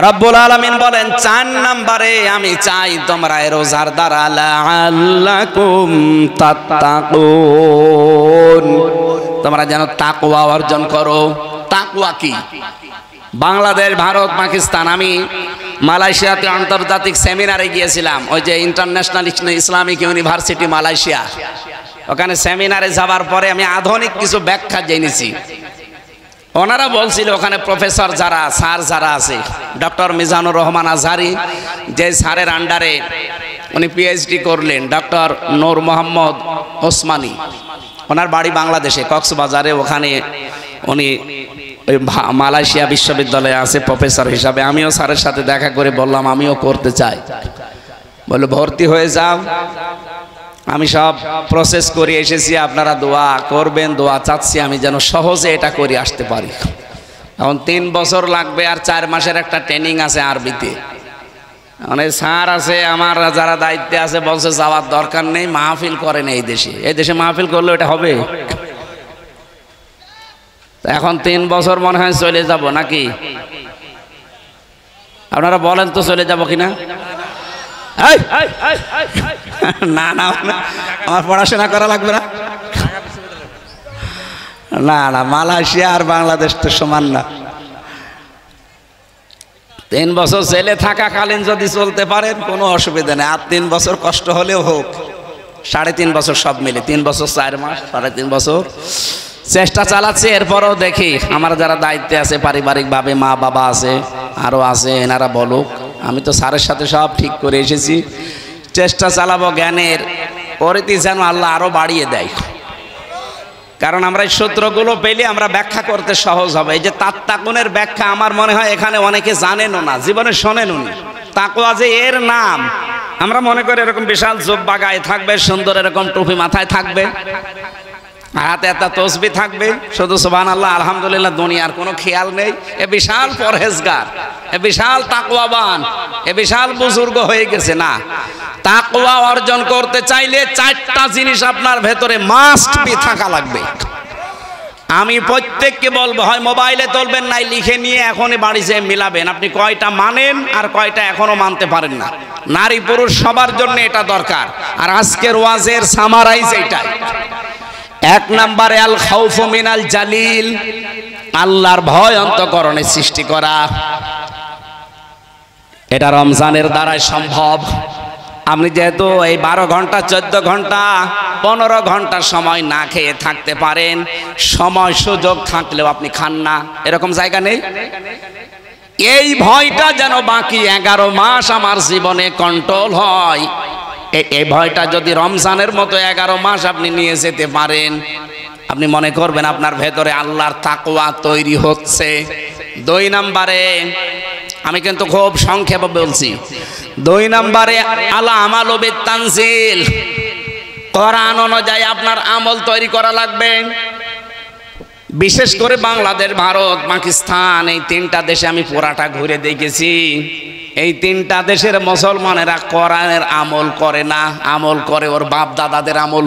রব্বুল আলামিন বলেন 4 নম্বরে আমি চাই তোমরা রোজার দ্বারা লাআল্লাকুম তাত্তাকুন, তোমরা যেন তাকওয়া অর্জন করো। তাকওয়া কি? বাংলাদেশ, ভারত, পাকিস্তান, আমি মালয়েশিয়াতে আন্তর্জাতিক সেমিনারে গিয়েছিলাম, ওই যে ইন্টারন্যাশনাল ইসলামিক ইউনিভার্সিটি মালয়েশিয়া, ওখানে সেমিনারে যাওয়ার পরে আমি আধুনিক কিছু ব্যাখ্যা জেনেছি। ওনারা বলছিল ওখানে প্রফেসর যারা, স্যার যারা আছে, ডক্টর মিজানুর রহমান আজহারি, যে স্যারের আন্ডারে উনি পিএইচডি করলেন, ডক্টর নূর মোহাম্মদ ওসমানী, ওনার বাড়ি বাংলাদেশে কক্সবাজারে, ওখানে উনি ওই মালয়েশিয়া বিশ্ববিদ্যালয়ে আছে প্রফেসর হিসাবে। আমিও স্যারের সাথে দেখা করে বললাম আমিও করতে চাই। বলে ভর্তি হয়ে যাও, আমি সব প্রসেস করে এসেছি, আপনারা দোয়া করবেন, দোয়া চাচ্ছি আমি যেন সহজে এটা করে আসতে পারি। এখন 3 বছর লাগবে আর 4 মাসের একটা ট্রেনিং আছে আরবিতে। অনেক স্যার আছে আমার যারা দায়িত্বে আছে বলছে যাওয়ার দরকার নেই, মাহফিল করেন এই দেশে, এই দেশে মাহফিল করলে এটা হবে? এখন 3 বছর মনে হয় চলে যাব নাকি? আপনারা বলেন তো চলে যাব কিনা? না না, আমার পড়াশোনা করা লাগবে না। না না, মালয়েশিয়া আর বাংলাদেশ তো সমান না। 3 বছর জেলে থাকাকালীন যদি চলতে পারেন কোনো অসুবিধা নেই, আর 3 বছর কষ্ট হলেও হোক, 3.5 বছর সব মিলে, 3 বছর 4 মাস, 3.5 বছর চেষ্টা চালাচ্ছি। এরপরও দেখি আমার যারা দায়িত্বে আছে পারিবারিকভাবে, মা বাবা আছে, আরও আছে, এনারা বলুক। আমি তো স্যারের সাথে সব ঠিক করে এসেছি, চেষ্টা চালাবো জ্ঞানের পরিধি যেন আল্লাহ আরও বাড়িয়ে দেয়। কারণ আমরা এই সূত্রগুলো পেলে আমরা ব্যাখ্যা করতে সহজ হবে। এই যে তাত্তাকুনের ব্যাখ্যা আমার মনে হয় এখানে অনেকে জানেনও না, জীবনে শোনেনও নি। তাকওয়া যে এর নাম, আমরা মনে করি এরকম বিশাল জুব্বা গায়ে থাকবে, সুন্দর এরকম টুপি মাথায় থাকবে, হাতে একটা তসবিহ থাকবে, শুধু সুবহানাল্লাহ আলহামদুলিল্লাহ, দুনিয়ার কোনো খেয়াল নেই। এ বিশাল পরহেজগার, এ বিশাল তাকওয়াবান, এ বিশাল বুজুর্গ হয়ে গেছে। না, তাকওয়া অর্জন করতে চাইলে চারটা জিনিস আপনার ভেতরে মাস্ট বি থাকা লাগবে। আমি প্রত্যেককে বলবো, হয় মোবাইলে তুলবেন, নাই লিখে নিয়ে এখনই বাড়ি যেয়ে মিলাবেন আপনি কয়টা মানেন আর কয়টা এখনো মানতে পারেন না। নারী পুরুষ সবার জন্য এটা দরকার। আর আজকের ওয়াজের সামারাইজ এইটাই। এক নম্বরে আল খাউফু মিনাল জালিল, আল্লাহর ভয় অন্তঃকরণে সৃষ্টি করা। এটা রমজানের দ্বারাই সম্ভব। আপনি যেহেতু এই 12 ঘন্টা 14 ঘন্টা 15 ঘন্টা সময় না খেয়ে থাকতে পারেন, সময় সুযোগ থাকলেও আপনি খান না, এরকম জায়গা নেই। এই ভয়টা যেন বাকি 11 মাস আমার জীবনে কন্ট্রোল হয়, এই ভয়টা যদি রমজানের মতো 11 মাস আপনি নিয়ে যেতে পারেন, আপনি মনে করবেন আপনার ভেতরে আল্লাহর তাকওয়া তৈরি হচ্ছে। 2 নম্বরে, আমি কিন্তু খুব সংক্ষেপে বলছি, 2 নম্বরে আলা আমালু বিতানজিল, কোরআন অনুযায়ী আপনার আমল তৈরি করা লাগবে। বিশেষ করে বাংলাদেশ, ভারত, পাকিস্তান, এই 3টা দেশে আমি পুরাটা ঘুরে দেখেছি। এই 3টা দেশের মুসলমানেরা কোরআনের আমল করে না, আমল করে ওর বাপ দাদাদের আমল।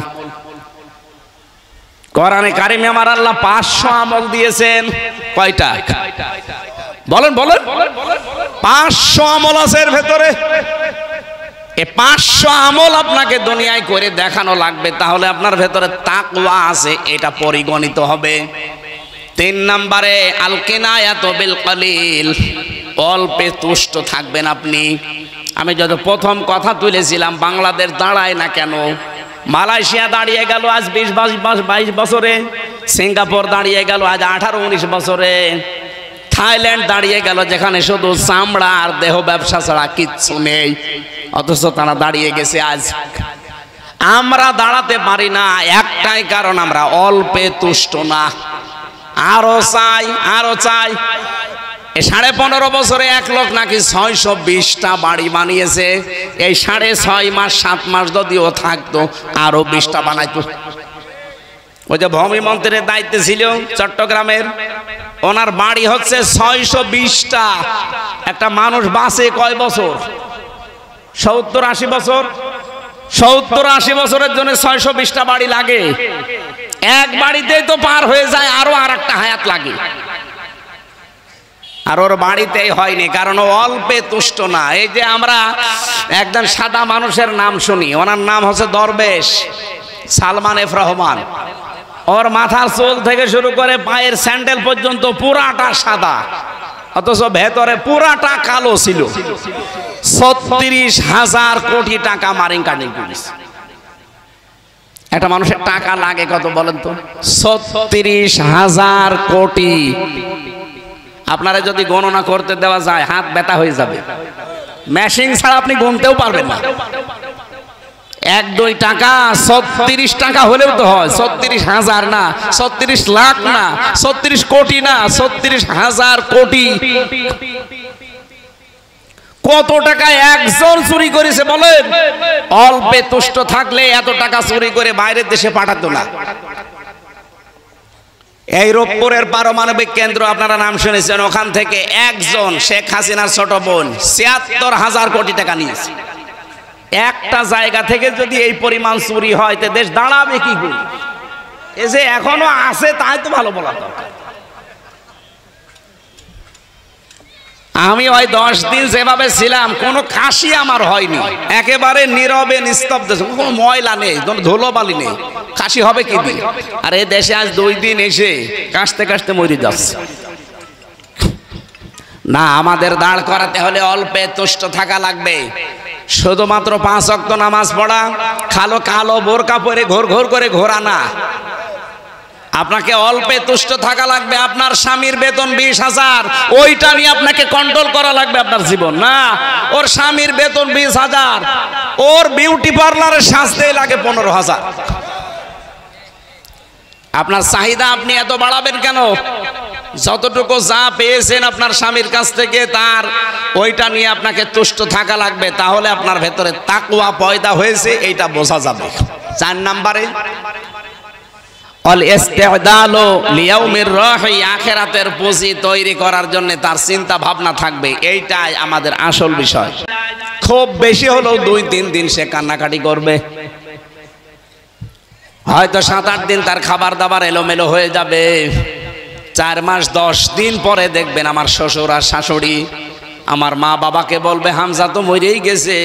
কোরআনে কারিমে আমার আল্লাহ 500 আমল দিয়েছেন। কয়টা বলেন বলেন? 500 আমল আছে এর ভেতরে। এই 500 আমল আপনাকে দুনিয়ায় করে দেখানো লাগবে, তাহলে আপনার ভেতরে তাকওয়া আছে, এটা পরিগণিত হবে। 3 নম্বরে আল কিনায়াতু বিল কলিল, অল্পে তুষ্ট থাকবেন আপনি। আমি যত প্রথম কথা তুলেছিলাম, বাংলাদেশ দাঁড়ায় না কেন? মালয়েশিয়া দাঁড়িয়ে গেল আজ 20-22 বছরে, সিঙ্গাপুর দাঁড়িয়ে গেল আজ 18-19 বছরে, থাইল্যান্ড দাঁড়িয়ে গেল যেখানে শুধু চামড়া আর দেহ ব্যবসা ছাড়া কিচ্ছু নেই, অথচ তারা দাঁড়িয়ে গেছে আজ। আমরা দাঁড়াতে পারি না, একটাই কারণ, আমরা অল্পে তুষ্ট না, আরো চাই আরো চাই। 15.5 বছরে 1 লোক নাকি 620টা বাড়ি বানিয়েছে। এই 6.5 মাস 7 মাস যদিও থাকতো আরো 20টা বানাইতো। ওই যে ভূমি মন্ত্রীর দায়িত্বে ছিল চট্টগ্রামের, ওনার বাড়ি হচ্ছে 620টা। একটা মানুষ বাঁচে কয় বছর? 70-80 বছর। 70-80 বছরের জন্য 620টা বাড়ি লাগে। এক বাড়িতেই তো পার হয়ে যায়, আরো আরেকটা হায়াত লাগে। আর ওর বাড়িতেই হয়নি, কারণ ও অল্পে তুষ্ট না। এই যে আমরা একজন সাদা মানুষের নাম শুনি, ওনার নাম হচ্ছে দরবেশ সালমান এফ রহমান। ওর মাথার চুল থেকে শুরু করে পায়ের স্যান্ডেল পর্যন্ত পুরাটা সাদা, অথচ ভেতরে পুরাটা কালো ছিল। 36,000 কোটি টাকা মারিং কাটিং করেছে। একটা মানুষের টাকা লাগে কত বলেন তো? 36,000 কোটি। আপনারা যদি গণনা করতে দেওয়া যায় হাত ব্যথা হয়ে যাবে, মেশিন ছাড়া আপনি গুনতেও পারবেন না। 1-2 টাকা 36 টাকা হলেও তো হয়, 36,000 না, 36 লাখ না, 36 কোটি না, 36,000 কোটি। কত টাকা একজন চুরি করেছে বলেন? অল্পে তুষ্ট থাকলে এত টাকা চুরি করে বাইরের দেশে পাঠাতো না। এই রূপপুরের পারমাণবিক কেন্দ্র আপনারা নাম শুনেছেন, ওখান থেকে একজন শেখ হাসিনার ছোট বোন ৭৬,০০০ কোটি টাকা নিয়েছে। একটা জায়গা থেকে যদি এই পরিমাণ চুরি হয়, তে দেশ দাঁড়াবে কি করে? এই যে এখনো আছে তাই তো ভালো বলা দরকার। আমি ওই 10 দিন যেভাবে ছিলাম, কোনো কাশি আমার হয়নি, একেবারে নীরবে নিস্তব্ধ, কোনো ময়লা নেই, ধুলোবালি নেই, কাশি হবে কি দিয়ে? আর এই দেশে আজ 2 দিন এসে কাশতে কাশতে মরে যাচ্ছে। না, আমাদের দাঁড় করাতে হলে অল্পে তুষ্ট থাকা লাগবে। শুধুমাত্র 5 ওয়াক্ত নামাজ পড়া, কালো বোরকা পরে ঘোর ঘোর করে ঘোরা না। আপনাকে অল্পে তুষ্ট থাকা লাগবে। আপনার স্বামীর বেতন 20,000, ওইটা নিয়ে আপনাকে কন্ট্রোল করা লাগবে আপনার জীবন। না, ওর স্বামীর বেতন 20,000, ওর বিউটি পার্লারে সাজতেই লাগে 15,000। আপনার চাহিদা আপনি এত বাড়াবেন কেন? যতটুকু যা পেয়েছেন আপনার স্বামীর কাছ থেকে, তার ওইটা নিয়ে আপনাকে তুষ্ট থাকা লাগবে। তাহলে আপনার ভেতরে তাকওয়া পয়দা হয়েছে, এইটা বোঝা যাবে। 4 নম্বরে আখিরাতের পুঁজি তৈরি করার জন্য তার চিন্তা ভাবনা থাকবে। এইটাই আমাদের আসল বিষয়। খুব বেশি হলেও 2-3 দিন সে কান্নাকাটি করবে, হয়তো 7-8 দিন তার খাবার দাবার এলোমেলো হয়ে যাবে। 4 মাস 10 দিন পরে দেখবেন আমার শ্বশুর আর শাশুড়ি আমার মা বাবাকে বলবে, হামজা তো মরেই গেছে,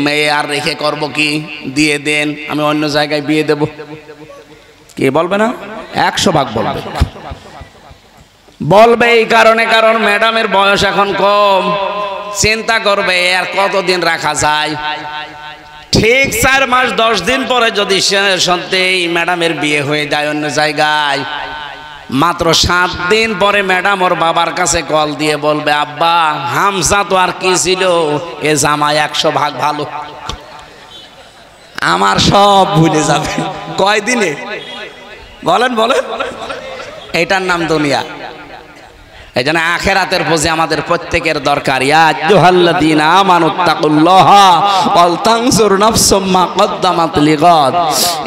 মেয়ে আর রেখে করব কি, দিয়ে দেন, আমি অন্য জায়গায় বিয়ে দেব। কে বলবে না? 100 ভাগ বলবে। বলবে এই কারণে, কারণ ম্যাডামের বয়স এখন কম, চিন্তা করবে আর কতদিন রাখা যায়। ঠিক 4 মাস 10 দিন পরে যদি সত্যি ম্যাডামের বিয়ে হয়ে যায় অন্য জায়গায়, মাত্র 7 দিন পরে ম্যাডাম ওর বাবার কাছে কল দিয়ে বলবে, আব্বা হামজা তো আর কি ছিল, এ জামাই 100 ভাগ ভালো, আমার সব ভুলে যাবে। কয়দিনে? বলেন বলেন। এটার নাম দুনিয়া। এই জন্য আখেরাতের প্রতি আমাদের প্রত্যেকের দরকার। ইয়া আইয়ুহাল্লাযীনা আমানুত্তাকুল্লাহা ওয়াল তানজুর নাফসুম মা কদ্দামাত লিগাদ।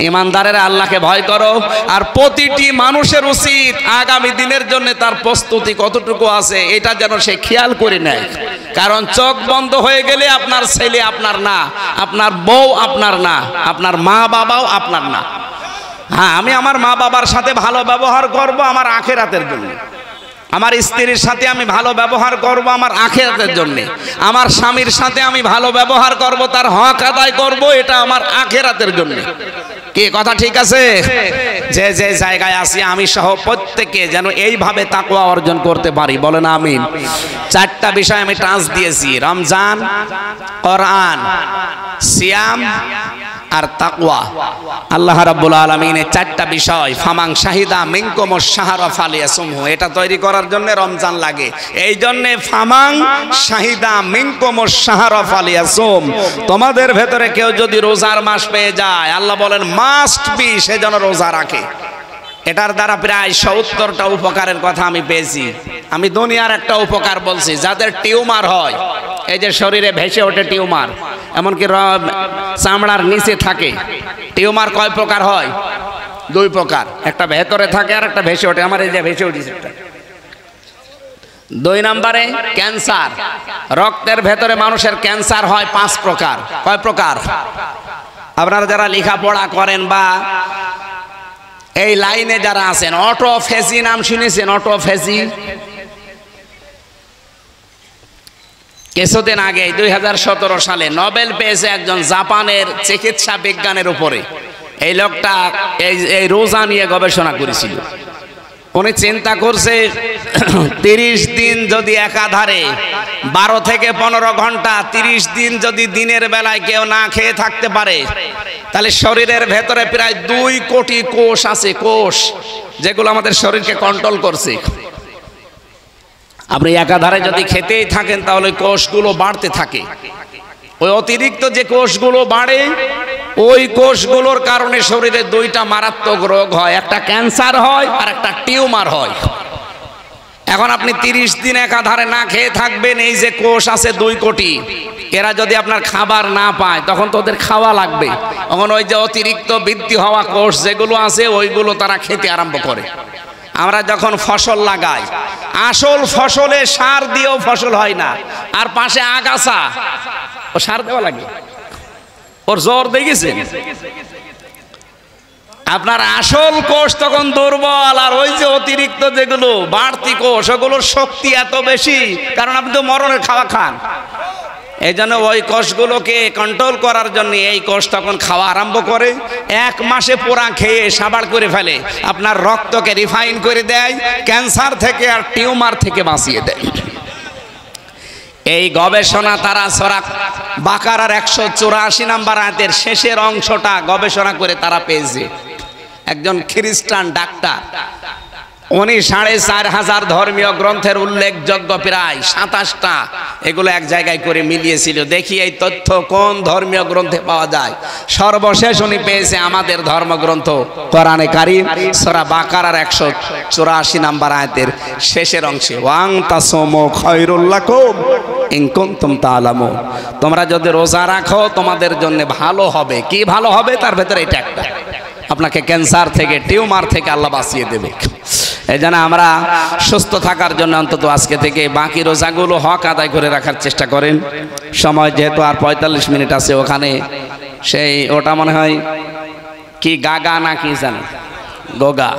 ঈমানদারেরা আল্লাহকে ভয় করো, আর প্রতিটি মানুষের উচিত আগামী দিনের জন্য তার প্রস্তুতি কতটুকু আছে এটা যেন সে খেয়াল করে নেয়। কারণ চোখ বন্ধ হয়ে গেলে আপনার ছেলে আপনার না, আপনার বউ আপনার না, আপনার মা বাবাও আপনার না। হ্যাঁ, আমি আমার মা বাবার সাথে ভালো ব্যবহার করব আমার আখেরাতের জন্য, আমার স্ত্রীর সাথে আমি ভালো ব্যবহার করব আমার আখেরাতের জন্য, আমার স্বামীর সাথে আমি ভালো ব্যবহার করব, তার হক আদায় করব, এটা আমার আখেরাতের জন্য। কি কথা ঠিক আছে? যে যে জায়গায় আছি আমি সহ প্রত্যেকে যেন এইভাবে তাকওয়া অর্জন করতে পারি, বলেন আমিন। 4টা বিষয় আমি টাচ দিয়েছি, রমজান, কোরআন, সিয়াম আর তাকওয়া। আল্লাহ রাব্বুল আলামিন এই 4টা বিষয়, ফামাং শাহিদা মিনকুমুশ শাহরা ফালিয়াসুমহু, এটা তৈরি করার জন্য রমজান লাগে। এই জন্য ফামাং শাহিদা মিনকুমুশ শাহরা ফালিয়াসুম, তোমাদের ভেতরে কেউ যদি রোজার মাস পেয়ে যায়, আল্লাহ বলেন মাস্ট বি সে যেন রোজা রাখে। এটার দ্বারা প্রায় 70টা উপকারের কথা আমি পেয়েছি। আমি দুনিয়ার একটা উপকার বলছি, যাদের টিউমার হয়, এই যে শরীরে ভেসে ওঠে টিউমার, এমনকি চামড়ার নিচে থাকে। টিউমার কয় প্রকার হয়? 2 প্রকার, একটা ভেতরে থাকে আর একটা ভেসে ওঠে। আমার এই যে ভেসে উঠেছে একটা। 2 নম্বরে ক্যান্সার, রক্তের ভেতরে মানুষের ক্যান্সার হয় 5 প্রকার। কয় প্রকার? আপনারা যারা লেখাপড়া করেন বা এই লাইনে যারা আছেন, অটোফেজি নাম শুনেছেন? অটোফেজি কিছুদিন আগে 2017 সালে নোবেল পেয়েছে একজন জাপানের চিকিৎসা বিজ্ঞানের উপরে। এই লোকটা এই রোজা নিয়ে গবেষণা করেছিল। উনি চিন্তা করছে 30 দিন যদি একাধারে 12 থেকে 15 ঘন্টা 30 দিন যদি দিনের বেলায় কেউ না খেয়ে থাকতে পারে, তাহলে শরীরের ভেতরে প্রায় 2 কোটি কোষ আছে, কোষ যেগুলো আমাদের শরীরকে কন্ট্রোল করছে। আপনি একাধারে যদি খেতেই থাকেন তাহলে কোষগুলো বাড়তে থাকে। ওই অতিরিক্ত যে কোষগুলো বাড়ে, ওই কোষগুলোর কারণে শরীরে 2টা মারাত্মক রোগ হয়, একটা ক্যান্সার হয় আর একটা টিউমার হয়। এখন আপনি 30 দিন একাধারে না খেয়ে থাকবেন, এই যে কোষ আছে 2 কোটি, এরা যদি আপনার খাবার না পায় তখন তো ওদের খাওয়া লাগবে। তখন ওই যে অতিরিক্ত বৃদ্ধি হওয়া কোষ যেগুলো আছে ওইগুলো তারা খেতে আরম্ভ করে। আমরা যখন ফসল লাগাই, আসল ফসলে সার দিয়েও ফসল হয় না, আর পাশে আগাছা, ও সার দেওয়া লাগে, ওর জ্বর দেখেছেন? আপনার আসল কোষ তখন দুর্বল, আর ওই যে অতিরিক্ত যেগুলো বাড়তি কোষ, ওগুলোর শক্তি এত বেশি, কারণ আপনি তো মরণের খাওয়া খান। এই জন্য ওই কোষগুলোকে কন্ট্রোল করার জন্য এই কোষ তখন খাওয়া আরম্ভ করে। 1 মাসে পোড়া খেয়ে সাবাড় করে ফেলে, আপনার রক্তকে রিফাইন করে দেয়, ক্যান্সার থেকে আর টিউমার থেকে বাঁচিয়ে দেয়। এই গবেষণা তারা সূরা বাকারার 184 নম্বর আয়াতের শেষের অংশটা গবেষণা করে তারা পেয়েছে। একজন খ্রিস্টান ডাক্তার, উনি 4500 ধর্মীয় গ্রন্থের উল্লেখযোগ্য প্রায় 27টা এগুলো এক জায়গায় করে মিলিয়েছিল, দেখি এই তথ্য কোন ধর্মীয় গ্রন্থে পাওয়া যায়। সর্বশেষ উনি পেয়েছে আমাদের ধর্মগ্রন্থ কোরআনে কারীম সূরা বাকারার 184 নম্বর আয়াতের শেষের অংশে, ওয়াং তাসমু খায়রুল লাকুম ইন কুনতুম তা'লামুন, তোমরা যদি রোজা রাখো তোমাদের জন্য ভালো হবে। কি ভালো হবে? তার ভেতরে এটা একটা, আপনাকে ক্যান্সার থেকে টিউমার থেকে আল্লাহ বাঁচিয়ে দেবে। এই জন্য আমরা সুস্থ থাকার জন্য অন্তত আজকে থেকে বাকি রোজাগুলো হক আদায় করে রাখার চেষ্টা করেন। সময় যেহেতু আর 45 মিনিট আছে, ওখানে সেই ওটা মনে হয় কি গাগা না কি জানি গোগা,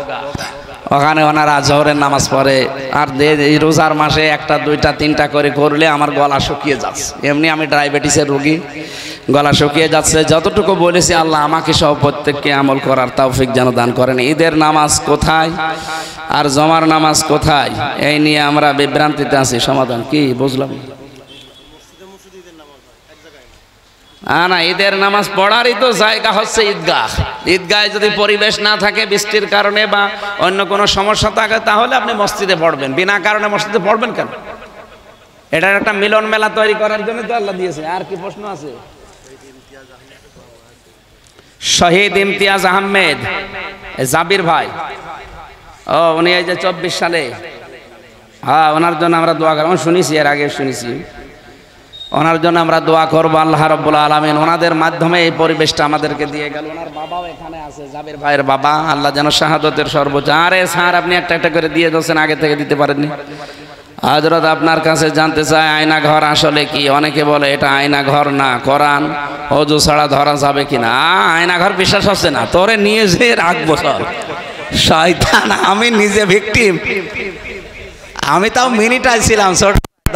ওখানে ওনারা জোহরের নামাজ পড়ে। আর এই রোজার মাসে একটা দুইটা তিনটা করে করলে আমার গলা শুকিয়ে যাচ্ছে। এমনি আমি ডায়াবেটিসের রোগী, গলা শুকিয়ে যাচ্ছে। যতটুকু বলেছি আল্লাহ আমাকে সহ প্রত্যেককে আমল করার তৌফিক যেন দান করেন। ঈদের নামাজ কোথায় আর জমার নামাজ কোথায়, এই নিয়ে আমরা বিভ্রান্তিতে আছি। সমাধান কি বুঝলাম না, ঈদের নামাজ পড়ারই তো জায়গা হচ্ছে ঈদগাহ। ঈদগাহে যদি পরিবেশ না থাকে বৃষ্টির কারণে বা অন্য কোনো সমস্যা থাকে, তাহলে আপনি মসজিদে পড়বেন। বিনা কারণে মসজিদে পড়বেন কেন? এটার একটা মিলন মেলা তৈরি করার জন্য তো আল্লাহ দিয়েছে। আর কি প্রশ্ন আছে? শহীদ ইমতিয়াজ আহমেদ জাবির ভাই, ও উনি এই যে 24 সালে, হ্যাঁ ওনার জন্য আমরা দোয়া করব। শুনেছি, এর আগে শুনেছি, ওনার জন্য আমরা দোয়া করবো। আল্লাহ রাব্বুল আলামিন ওনাদের মাধ্যমে এই পরিবেশটা আমাদেরকে দিয়ে গেল। ওনার বাবাও এখানে আছে, জাবির ভাইয়ের বাবা, আল্লাহ যেন শাহাদতের সর্বোচ্চ। আরে স্যার আপনি একটা একটা করে দিয়ে দিয়েছেন, আগে থেকে দিতে পারেননি। হযরত আপনার কাছে জানতে চাই আয়না ঘর আসলে কি? অনেকে বলে এটা আয়না ঘর না, কোরআন ওযু ছাড়া ধরা যাবে কিনা। আয়না ঘর বিশ্বাস হচ্ছে না, তোরে নিয়ে যে রাখবো সব শয়তান। আমি নিজে ভিকটিম, আমি তাও মিনিটাই ছিলাম,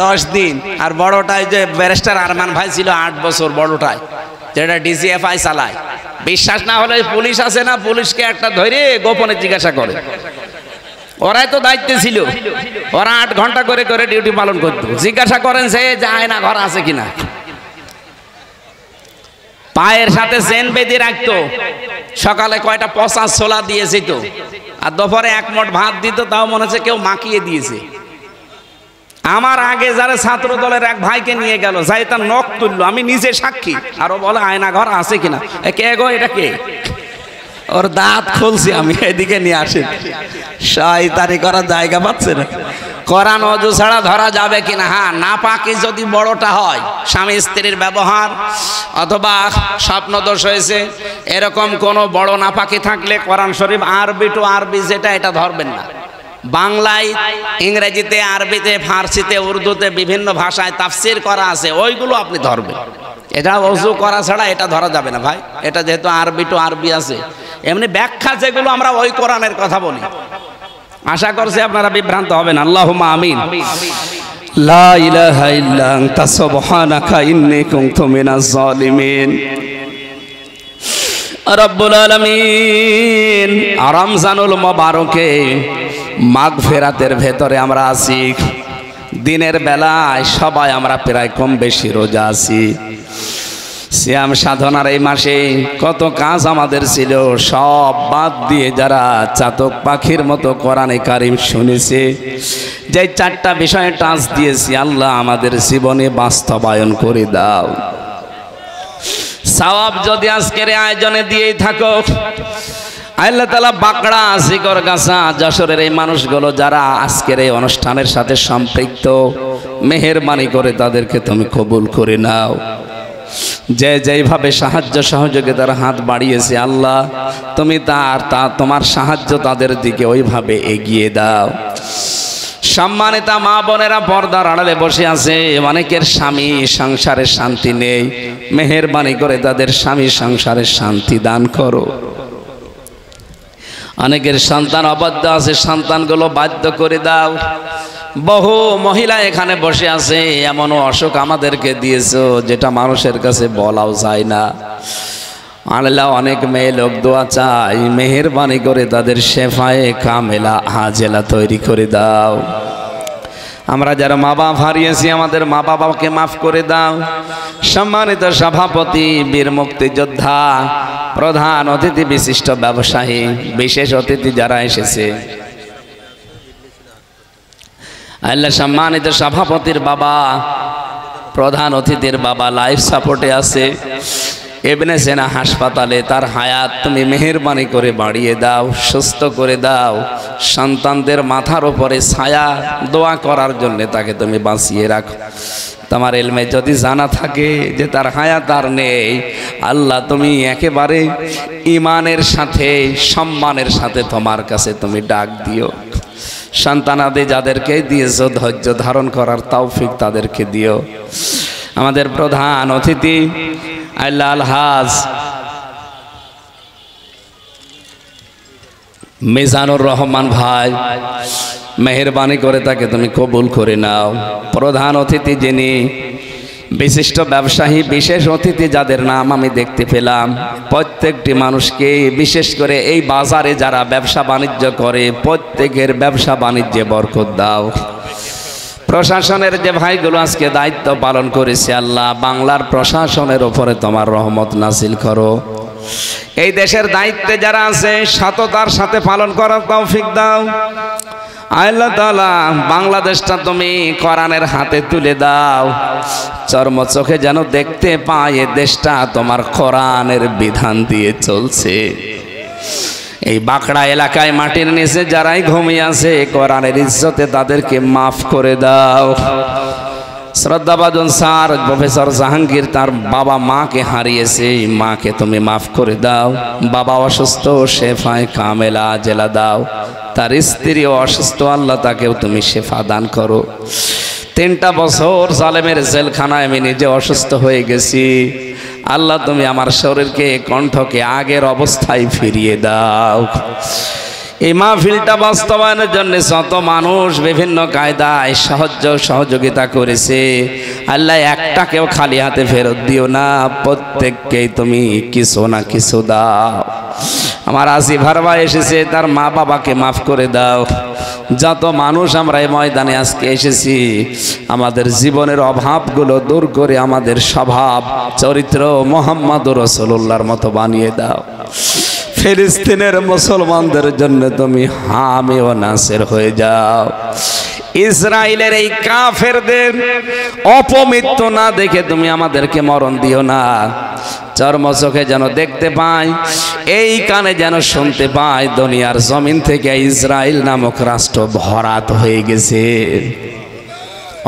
10 দিন। আর বড়টায় যে ব্যারিস্টার আরমান ভাই ছিল 8 বছর, বড়টায় যেটা ডিজিএফআই চালায়। বিশ্বাস না হলে পুলিশ আছে না, পুলিশকে একটা ধরে গোপনে জিজ্ঞাসা করে। ওরাই তো দায়িত্বে ছিল, ওরা 8 ঘন্টা করে করে ডিউটি পালন করতো। জিজ্ঞাসা করেন সে যায় না ঘর আছে কিনা। পায়ের সাথে চেন বেঁধে রাখতো, সকালে কয়টা পচা ছোলা দিয়েছে তো, আর দুপুরে 1 মুঠ ভাত দিত, তাও মনে হচ্ছে কেউ মাখিয়ে দিয়েছে। আমার আগে যারা ছাত্র দলের এক ভাইকে নিয়ে গেল, যাই তার নখ তুললো, আমি নিজে সাক্ষী। আরো বলে আয়না ঘর আছে কিনা। কে গো এটা কে? ওর দাঁত খুলছি আমি, এদিকে নিয়ে আসি। শয়তানি করার জায়গা পাচ্ছে না। কোরআন ওযু ছাড়া ধরা যাবে কিনা? হ্যাঁ, নাপাকি যদি বড়টা হয়, স্বামী স্ত্রীর ব্যবহার অথবা স্বপ্নদোষ হয়েছে, এরকম কোনো বড় নাপাকি থাকলে কোরআন শরীফ আরবি টু আরবি যেটা, এটা ধরবেন না। বাংলায়, ইংরেজিতে, আরবিতে, ফার্সিতে, উর্দুতে বিভিন্ন ভাষায় তাফসির করা আছে, ওইগুলো আপনি ধরবেন। এটা ওযু করা ছাড়া এটা ধরা যাবে না ভাই। এটা যেহেতু আরবি টু আরবি আছে, এমনি ব্যাখ্যা যেগুলো আমরা ওই কোরআনের কথা বলি। আশা করছি আপনারা বিভ্রান্ত হবেন। আল্লাহুম্মা আমিন। লা ইলাহা ইল্লা আনতা সুবহানাকা ইন্নী কুনতু মিনাজ জালিমিন। রব্বুল আলামিন, রমজানুল মুবারকে মাগফিরাতের ভেতরে আমরা আছি। দিনের বেলায় সবাই আমরা প্রায় কম বেশি রোজা আছি। সিয়াম সাধনার এই মাসে কত কাজ আমাদের ছিল, সব বাদ দিয়ে যারা চাতক পাখির মতো কোরআনে কারিম শুনেছে, যে 4টা বিষয়ে টাচ দিয়েছি, আল্লাহ আমাদের জীবনে বাস্তবায়ন করে দাও। সওয়াব যদি আজকের আয়োজনে দিয়েই থাকো, আল্লাহ তাআলা বাকড়া, জিকরগাছা, যশোরের এই মানুষগুলো যারা আজকের এই অনুষ্ঠানের সাথে সম্পৃক্ত, মেহেরবানি করে তাদেরকে তুমি কবুল করে নাও। যে যেইভাবে সাহায্য সহযোগিতার হাত বাড়িয়েছে, আল্লাহ তুমি তোমার সাহায্য তাদের দিকে ওইভাবে এগিয়ে দাও। সম্মানিতা মা বোনেরা পর্দার আড়ালে বসে আছে, অনেকের স্বামী সংসারের শান্তি নেই, মেহেরবানি করে তাদের স্বামী সংসারের শান্তি দান করো। অনেকের সন্তান অবাধ্য আছে, সন্তানগুলো বাধ্য করে দাও। বহু মহিলা এখানে বসে আছে, এমনও অসুখ আমাদেরকে দিয়েছো যেটা মানুষের কাছে বলাও যায় না। আল্লাহ অনেক মেয়ে লোক দোয়া চাই, মেহেরবানি করে তাদের শেফায়ে কামেলা হাজেলা তৈরি করে দাও। আমরা যারা মা বাবা হারিয়েছি, আমাদের মা বাবাকে মাফ করে দাও। সম্মানিত সভাপতি, বীর মুক্তিযোদ্ধা, প্রধান অতিথি, বিশিষ্ট ব্যবসায়ী, বিশেষ অতিথি যারা এসেছে, আল্লাহ সম্মানিত সভাপতির বাবা, প্রধান অতিথির বাবা লাইফ সাপোর্টে আছে, ইবনে সিনা হাসপাতালে, তার হায়াত তুমি মেহেরবানি করে বাড়িয়ে দাও, সুস্থ করে দাও। সন্তানদের মাথার উপরে ছায়া, দোয়া করার জন্য তাকে তুমি বাঁচিয়ে রাখো। তোমার ইলমে যদি জানা থাকে যে তার হায়াত আর নেই, আল্লাহ তুমি একেবারে ঈমানের সাথে, সম্মানের সাথে তোমার কাছে তুমি ডাক দিও। সন্তানাদি যাদেরকে দিয়েছো ধৈর্য ধারণ করার তৌফিক তাদেরকে দিও। আমাদের প্রধান অতিথি আল্লাহ আলহাজ মিজানুর রহমান ভাই, মেহেরবানি করে তাকে তুমি কবুল করে নাও। প্রধান অতিথি যিনি বিশিষ্ট ব্যবসায়ী, বিশেষ অতিথি যাদের নাম আমি দেখতে পেলাম, প্রত্যেকটি মানুষকে, বিশেষ করে এই বাজারে যারা ব্যবসা বাণিজ্য করে প্রত্যেকের ব্যবসা বাণিজ্যে বরকত দাও। প্রশাসনের যে ভাইগুলো আজকে দায়িত্ব পালন করেছে আল্লাহ, বাংলার প্রশাসনের উপরে তোমার রহমত নাজিল করো। এই দেশের দায়িত্বে যারা আছে সততার সাথে পালন করার তৌফিক দাও। আল্লাহ তাআলা বাংলাদেশটা তুমি কোরআনের হাতে তুলে দাও, চর্ম চোখে যেন দেখতে পায় এ দেশটা তোমার কোরআনের বিধান দিয়ে চলছে। এই বাঁকড়া এলাকায় মাটির নিচে যারাই ঘুমিয়ে আছে কোরআনের ইজ্জতে তাদেরকে মাফ করে দাও। শ্রদ্ধাভাজন স্যার প্রফেসর জাহাঙ্গীর তার বাবা মাকে হারিয়েছে, মাকে তুমি মাফ করে দাও। বাবা অসুস্থ, শেফায়ে কামেলা জেলা দাও। তার স্ত্রীও অসুস্থ, আল্লাহ তাকেও তুমি শেফা দান করো। 3টা বছর জালেমের জেলখানায় আমি নিজে অসুস্থ হয়ে গেছি, আল্লাহ তুমি আমার শরীরকে, কণ্ঠকে আগের অবস্থায় ফিরিয়ে দাও। এই মাহফিলটা বাস্তবায়নের জন্য যত মানুষ বিভিন্ন কায়দায় সহযোগিতা করেছে আল্লাহ একটাকেও খালি হাতে ফেরত দিও না, প্রত্যেককেই তুমি কিছু না কিছু দাও। আমার আসিফার ভাই এসেছে, তার মা বাবাকে মাফ করে দাও। যত মানুষ আমরা এই ময়দানে আজকে এসেছি আমাদের জীবনের অভাবগুলো দূর করে আমাদের স্বভাব চরিত্র মুহাম্মদুর রাসূলুল্লাহর মতো বানিয়ে দাও। ফিলিস্তিনের মুসলমানদের জন্য তুমি হামি ও নাসির হয়ে যাও। ইসরায়েলের এই কাফেরদের অপমৃত্যু না দেখে তুমি আমাদেরকে মরণ দিও না। চর্ম চোখে যেন দেখতে পাই, এই কানে যেন শুনতে পাই, দুনিয়ার জমিন থেকে ইসরায়েল নামক রাষ্ট্র ভরাট হয়ে গেছে।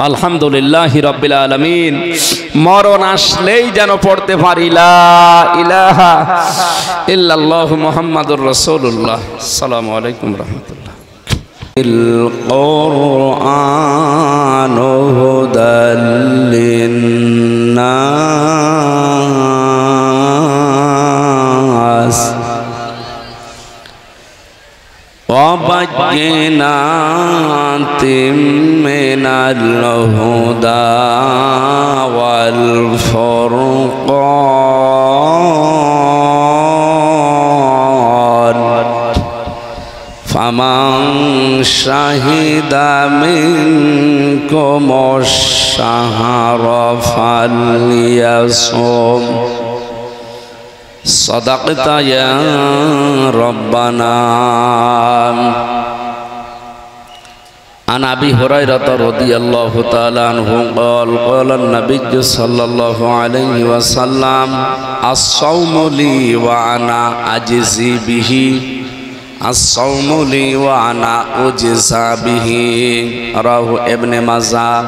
আলহামদুলিল্লাহ রাব্বিল আলামিন। মরণ আসলেই যেন পড়তে পারি লা ইলাহা ইল্লাল্লাহু মুহাম্মাদুর রাসূলুল্লাহ। আসসালামু আলাইকুম রাহমাতুল্লাহ। القرآن هدى للناس وبينات من الهدى والفرقان فمن شهد منكم الشهر فليصم صدقت يا ربنا. عن أبي هريرة رضي الله تعالى عنه قال قال النبي صلى الله عليه وسلم الصوم لي وأنا أجزي به الصوم لي وأنا أجزى به رواه ابن ماجه.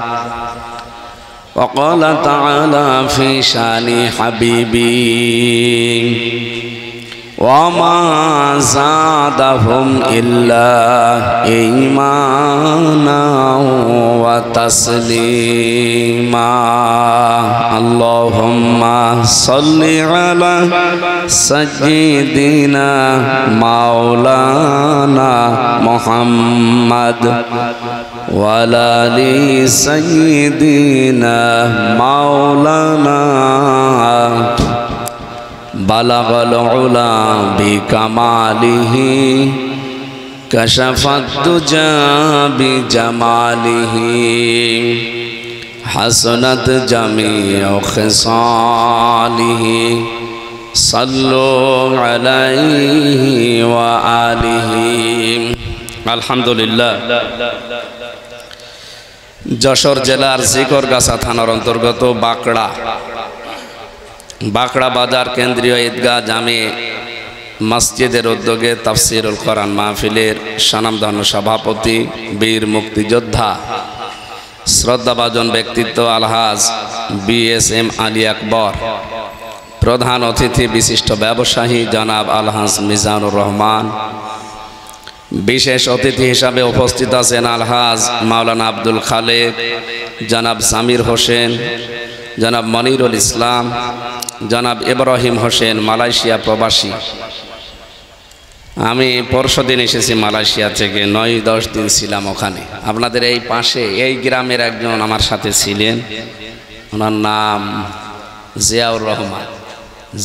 وقال تعالى في شان حبيبي وما زادهم إلا إيمانا وتسليما. اللهم صل على سيدنا مولانا محمد وعلى آل سيدنا مولانا بلغ العلا بكماله كشف الدجى بجماله حسنت جميع خصاله صلوا عليه وآله. আলহামদুলিল্লাহ। যশোর জেলার জিকরগাছা থানার অন্তর্গত বাঁকড়া বাজার কেন্দ্রীয় ঈদগাহ জামে মসজিদের উদ্যোগে তাফসিরুল কোরআন মাহফিলের স্বনামধন্য সভাপতি বীর মুক্তিযোদ্ধা শ্রদ্ধাভাজন ব্যক্তিত্ব আলহাজ BSM আলী আকবর, প্রধান অতিথি বিশিষ্ট ব্যবসায়ী জনাব আলহাজ মিজানুর রহমান, বিশেষ অতিথি হিসাবে উপস্থিত আছেন আলহাজ মাওলানা আব্দুল খালেক, জনাব সামির হোসেন, জনাব মনিরুল ইসলাম, জনাব ইব্রাহিম হোসেন, মালয়েশিয়া প্রবাসী। আমি পরশুদিন এসেছি মালয়েশিয়া থেকে, 9-10 দিন ছিলাম ওখানে। আপনাদের এই পাশে এই গ্রামের একজন আমার সাথে ছিলেন, ওনার নাম জিয়াউর রহমান।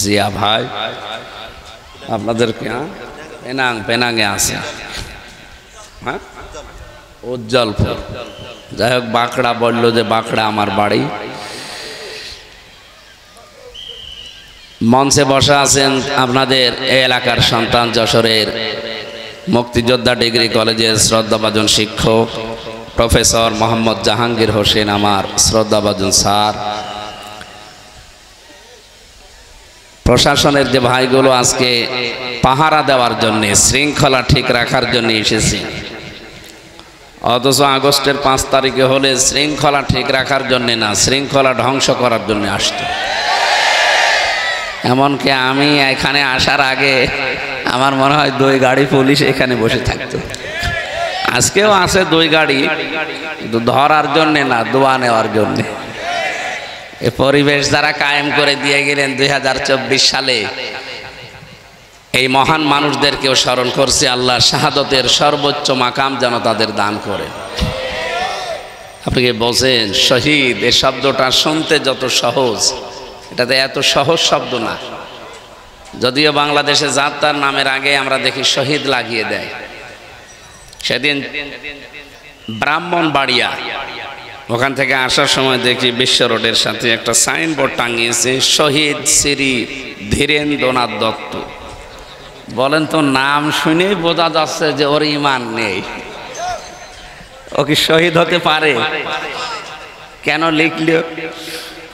জিয়া ভাই আপনাদেরকে পেনাঙে আছে, হ্যাঁ, উজ্জ্বলপুর। যাই হোক, বাঁকড়া বললো যে বাঁকড়া আমার বাড়ি। মঞ্চে বসা আছেন আপনাদের এই এলাকার সন্তান, যশোরের মুক্তিযোদ্ধা ডিগ্রি কলেজের শ্রদ্ধাভাজন শিক্ষক প্রফেসর মোহাম্মদ জাহাঙ্গীর হোসেন, আমার শ্রদ্ধাভাজন স্যার। প্রশাসনের যে ভাইগুলো আজকে পাহারা দেওয়ার জন্যে, শৃঙ্খলা ঠিক রাখার জন্য এসেছে, অথচ আগস্টের 5 তারিখে হলে শৃঙ্খলা ঠিক রাখার জন্যে না, শৃঙ্খলা ধ্বংস করার জন্য আসতো। এমনকি আমি এখানে আসার আগে আমার মনে হয় 2 গাড়ি পুলিশ এখানে বসে থাকতো। আজকেও আছে 2 গাড়ি, কিন্তু ধরার জন্যে না, দোয়া নেওয়ার জন্যে। এ পরিবেশ যারা কায়েম করে দিয়ে গেলেন 2024 সালে, এই মহান মানুষদেরকেও স্মরণ করছে। আল্লাহ শাহাদতের সর্বোচ্চ মাকাম যেন তাদের দান করে। আপনি কি বলছেন শহীদ, এই শব্দটা শুনতে যত সহজ, এটাতে এত সহজ শব্দ না। যদিও বাংলাদেশে যাত্রার নামের আগে আমরা দেখি শহীদ লাগিয়ে দেয়। সেদিন ব্রাহ্মণবাড়িয়া, ওখান থেকে আসার সময় দেখি বিশ্ব রোডের সাথে একটা সাইনবোর্ড টাঙিয়েছে, শহীদ শ্রী ধীরেন্দ্রনাথ দত্ত। বলেন তো, নাম শুনেই বোঝা যাচ্ছে যে ওর ইমান নেই। ও কি শহীদ হতে পারে? কেন লিখল?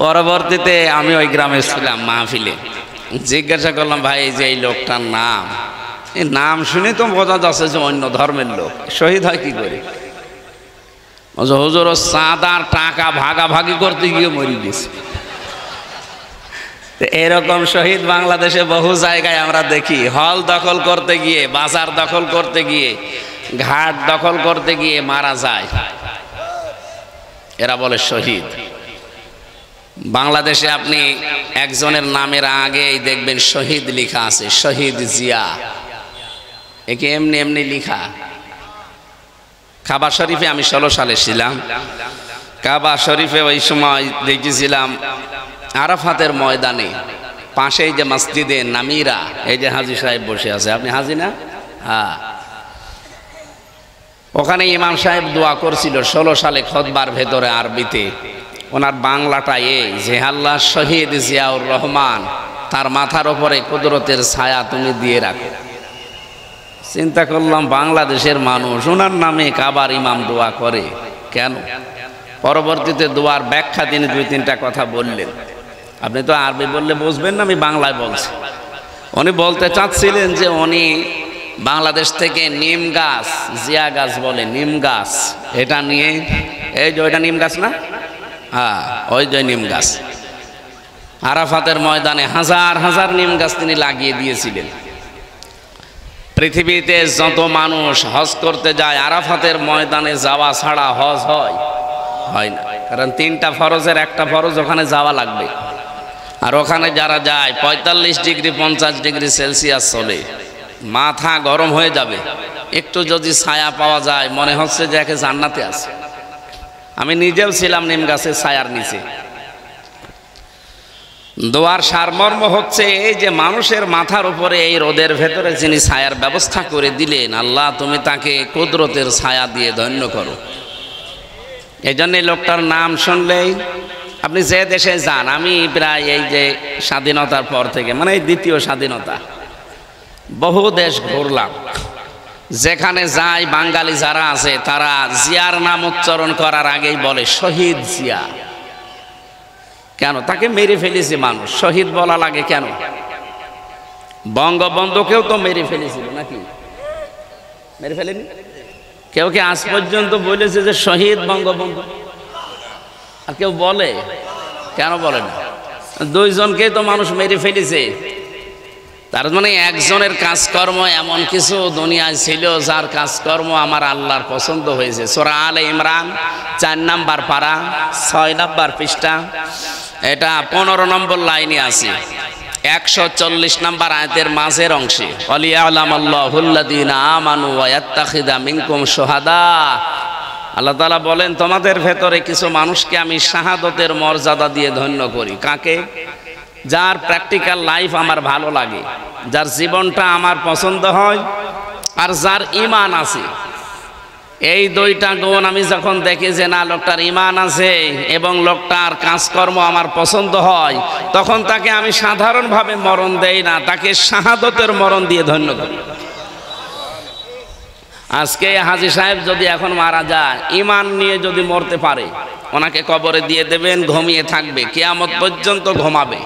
পরবর্তীতে আমি ওই গ্রামে ছিলাম মাহফিলে, জিজ্ঞাসা করলাম, ভাই এই যে এই লোকটার নাম, এই নাম শুনে তো বোঝা যাচ্ছে যে অন্য ধর্মের লোক, শহীদ হয় কি করে? হুজুর ও চাঁদার টাকা ভাগাভাগি করতে গিয়ে মরে গেছে। এরকম শহীদ বাংলাদেশে বহু জায়গায় আমরা দেখি। হল দখল করতে গিয়ে, বাজার দখল করতে গিয়ে, ঘাট দখল করতে গিয়ে মারা যায়, এরা বলে শহীদ। বাংলাদেশে আপনি একজনের নামের আগেই দেখবেন শহীদ লেখা আছে, শহীদ জিয়া। একে এমনি এমনি লেখা। কাবা শরীফে আমি 16 সালে ছিলাম। কাবা শরীফে ওই সময় দেখেছিলাম আরাফাতের ময়দানে পাশেই যে মসজিদে নামিরা, এই যে হাজী সাহেব বসে আছে, আপনি হাজী না? হ্যাঁ, ওখানে ইমাম সাহেব দোয়া করছিল 16 সালে খুতবার ভেতরে আরবিতে। ওনার বাংলাটা এই যে, আল্লাহ শহীদ জিয়াউর রহমান, তার মাথার উপরে কুদরতের ছায়া তুমি দিয়ে রাখো। চিন্তা করলাম, বাংলাদেশের মানুষ ওনার নামে কাবার ইমাম দোয়া করে কেন? পরবর্তীতে দোয়ার ব্যাখ্যা তিনি 2-3টা কথা বললেন। আপনি তো আরবি বললে বুঝবেন না, আমি বাংলায় বলছি। উনি বলতে চাচ্ছিলেন যে উনি বাংলাদেশ থেকে নিম গাছ, জিয়া গাছ বলে, নিম গাছ, এটা নিয়ে, এই যে ওইটা নিম গাছ না? হ্যাঁ, ওই যে নিম গাছ, আরাফাতের ময়দানে হাজার হাজার নিম গাছ তিনি লাগিয়ে দিয়েছিলেন। পৃথিবীতে যত মানুষ হজ করতে যায়, আরাফাতের ময়দানে যাওয়া ছাড়া হজ হয় না। কারণ 3টা ফরজের একটা ফরজ ওখানে যাওয়া লাগবে। আর ওখানে যারা যায় 45 ডিগ্রি 50 ডিগ্রি সেলসিয়াস চলে, মাথা গরম হয়ে যাবে। একটু যদি ছায়া পাওয়া যায় মনে হচ্ছে যে একে জান্নাতে আছে। আমি নিজেও ছিলাম নিম গাছের ছায়ার নিচে। দোয়ার সারমর্ম হচ্ছে এই যে, মানুষের মাথার উপরে এই রোদের ভেতরে যিনি ছায়ার ব্যবস্থা করে দিলেন, আল্লাহ তুমি তাকে কুদরতের ছায়া দিয়ে ধন্য করো। এই জন্য লোকটার নাম শুনলেই আপনি যে দেশে যান, আমি প্রায় এই যে স্বাধীনতার পর থেকে, মানে এই দ্বিতীয় স্বাধীনতা, বহু দেশ ঘুরলাম। যেখানে যাই বাঙালি যারা আছে তারা জিয়ার নাম উচ্চারণ করার আগেই বলে শহীদ জিয়া। কেন? তাকে মেরে ফেলেছে মানুষ, শহীদ বলা লাগে কেন? বঙ্গবন্ধুকেও তো মেরে ফেলেছিল নাকি? মেরে ফেলেনি? কেউ কি আজ পর্যন্ত বলেছে যে শহীদ বঙ্গবন্ধু? আর কেউ বলে? কেন বলে না? 2 জনকে তো মানুষ মেরে ফেলেছে। তার মানে একজনের কাজকর্ম এমন কিছু দুনিয়ায় ছিল যার কাজকর্ম আমার আল্লাহর পছন্দ হয়েছে। সূরা আলে ইমরান 4 নম্বর পারা 6 নম্বর পৃষ্ঠা, এটা 15 নম্বর লাইনে আছে, 140 নম্বর আয়াতের মাঝের অংশে, ওয়ালিয়ালামাল্লাহুল্লাযীনা আমানু ওয়া ইয়াত্তাখিযা মিনকুম শুহাদা। আল্লাহ তাআলা বলেন তোমাদের ভেতরে কিছু মানুষকে আমি শাহাদতের মর্যাদা দিয়ে ধন্য করি। কাকে? যার প্র্যাকটিক্যাল লাইফ আমার ভালো লাগে, যার জীবনটা আমার পছন্দ হয়, আর যার ঈমান আছে। এই দুইটা গুণ আমি যখন দেখি যে না লোকটার ঈমান আছে এবং লোকটার কাজকর্ম আমার পছন্দ হয়, তখন তাকে আমি সাধারণভাবে মরণ দেই না, তাকে শাহাদতের মরণ দিয়ে ধন্য করি। আজকে হাজী সাহেব যদি এখন মারা যায়, ঈমান নিয়ে যদি মরতে পারে, ওনাকে কবরে দিয়ে দেবেন, ঘুমিয়ে থাকবে, কিয়ামত পর্যন্ত ঘুমাবে।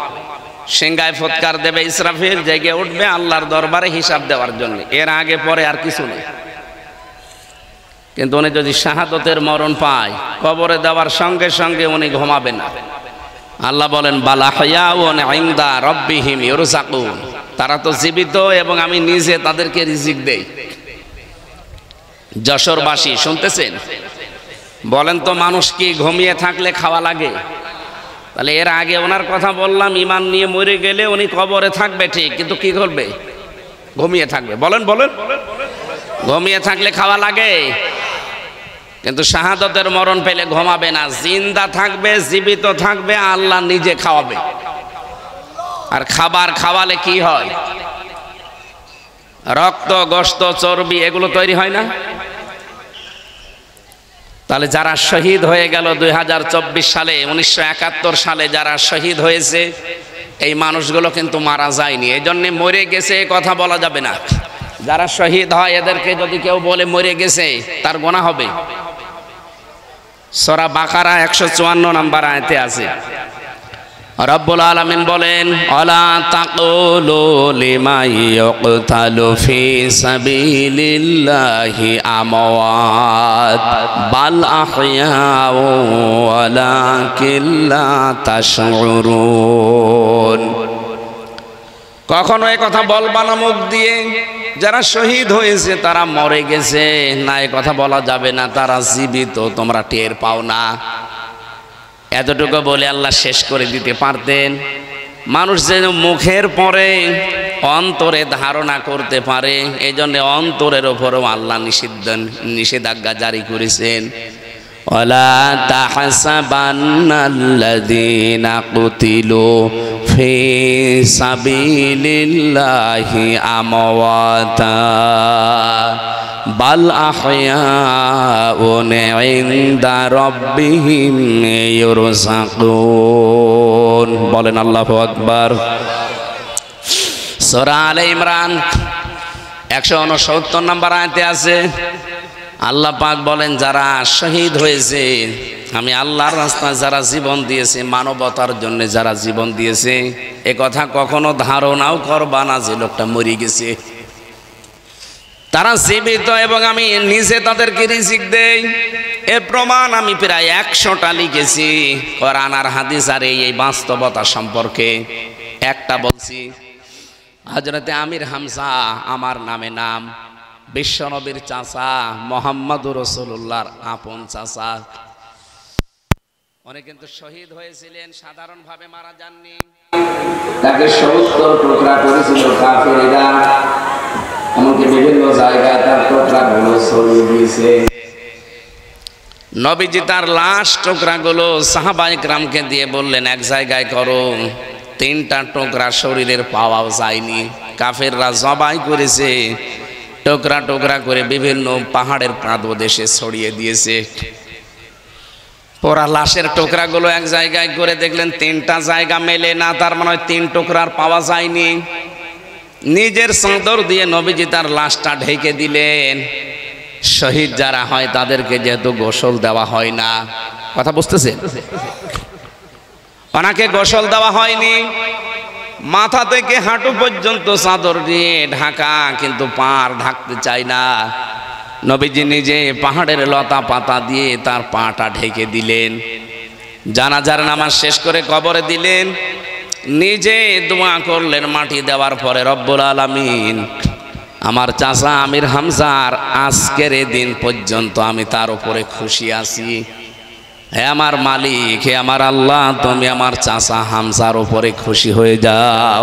সিংহায় ফৎকার দেবে ইসরাফিল, জেগে উঠবে আল্লাহর দরবারে হিসাব দেওয়ার জন্য, এর আগে পরে আর কিছু নেই। কিন্তু উনি যদি শাহাদতের মরণ পায়, কবরে দেওয়ার সঙ্গে সঙ্গে উনি ঘুমাবে না। আল্লাহ বলেন বালা হায়াউন ইনদা রাব্বিহিম ইরযাকুন, তারা তো জীবিত এবং আমি নিজে তাদেরকে রিজিক দেই। যশোরবাসী শুনতেছেন? বলেন তো মানুষ কি ঘুমিয়ে থাকলে খাওয়া লাগে? তাহলে এর আগে ওনার কথা বললাম, ঈমান নিয়ে মরে গেলে উনি কবরে থাকবে ঠিক, কিন্তু কি করবে? ঘুমিয়ে থাকবে। বলেন বলেন, ঘুমিয়ে থাকলে খাওয়া লাগে, কিন্তু শাহাদতের মরণ পেলে ঘুমাবে না, জিন্দা থাকবে, জীবিত থাকবে, আল্লাহ নিজে খাওয়াবে। আর খাবার খাওয়ালে কি হয়? রক্ত, গোশত, চর্বি এগুলো তৈরি হয় না? তাহলে যারা শহীদ হয়ে গেল 2024 সালে, 1971 সালে যারা শহীদ হয়েছে, এই মানুষগুলো কিন্তু মারা যায়নি, এই জন্য মরে গেছে কথা বলা যাবে না। যারা শহীদ হয় এদেরকে যদি কেউ বলে মরে গেছে, তার গুনাহ হবে। সূরা বাকারা 154 নম্বর আয়াতে আছে, রব্বুল আলামিন বলেন আলা তাকুলু লিমান ইয়ুকতালু ফি সাবিলিল্লাহি আমওয়াত বাল আহইয়াউ ওয়ালাকিন লা তাশউরুন। কখনো এই কথা বলবা না মুখ দিয়ে যারা শহীদ হয়েছে তারা মরে গেছে, না এই কথা বলা যাবে না, তারা জীবিত, তোমরা টের পাও না। এতটুকু বলে আল্লাহ শেষ করে দিতে পারতেন। মানুষ যেন মুখের পরে অন্তরে ধারণা করতে পারে, এই জন্য অন্তরের ওপরও আল্লাহ নিষেধাজ্ঞা জারি করেছেন। ওয়ালা তাহসাবান্নাল্লাযীনা কুতিলু ফি সাবিলিল্লাহি আমওয়াতা বাল আহইয়াউন ইনদা রাব্বিহিম ইরযাকুন। বলেন আল্লাহু আকবার। সূরা আলে ইমরান 169 নম্বর আয়াতে আছে, আল্লাহ পাক বলেন যারা শহীদ হয়েছে, আমি আল্লাহর রাস্তায় যারা জীবন দিয়েছে, মানবতার জন্য যারা জীবন দিয়েছে, এ কথা কখনো ধারণাও করবা না যে লোকটা মরে গেছে। তারা জীবিত এবং আমি নিজে তাদেরকে রিজিক দেই। এর প্রমাণ আমি প্রায় 100টা লিখেছি কোরআন আর হাদিস, আর এই বাস্তবতা সম্পর্কে একটা বলছি। হযরতে আমির হামজা আমার নামে নাম, বিশ্বনবীর চাচা, মুহাম্মদুর রাসূলুল্লাহর আপন চাচা। উনি কিন্তু শহীদ হয়েছিলেন, সাধারণভাবে মারা যাননি। তাকে 70 টুকরা করেছিল কাফেররা, এমনকি বিভিন্ন জায়গায় তার টুকরাগুলো ছড়িয়ে দিয়েছে। নবীজি তার লাশ টুকরাগুলো সাহাবায়ে কেরামকে দিয়ে বললেন এক জায়গায় করো। 3টা টুকরা শরীরের পাওয়াও যায়নি, কাফেররা জবাই করেছে, টুকরা টুকরা করে বিভিন্ন পাহাড়ের পাদদেশে ছড়িয়ে দিয়েছে। পোড়া লাশের টুকরাগুলো এক জায়গায় করে দেখলেন 3টা জায়গা মেলে না, তার মানে 3 টুকরার পাওয়া যায়নি। নিজের চাদর দিয়ে নবীজি তার লাশটা ঢেকে দিলেন। শহীদ যারা হয় তাদেরকে যেহেতু গোসল দেওয়া হয় না, কথা বুঝতেছেন, ওনাকে গোসল দেওয়া হয়নি, মাথা থেকে হাঁটু পর্যন্ত চাদর দিয়ে ঢাকা, কিন্তু পার ঢাকতে চায় না। নবীজি নিজে পাহাড়ের লতা পাতা দিয়ে তার পাটা ঢেকে দিলেন। জানাজার নামাজ শেষ করে কবরে দিলেন। নিজে দোয়া করলেন মাটি দেওয়ার পরে, রব্বুল আলামিন আমার চাচা আমির হামজার আজকের এই দিন পর্যন্ত আমি তার উপরে খুশি আছি। হে আমার মালিক, হে আমার আল্লাহ, তুমি আমার চাচা হামজার উপরে খুশি হয়ে যাও।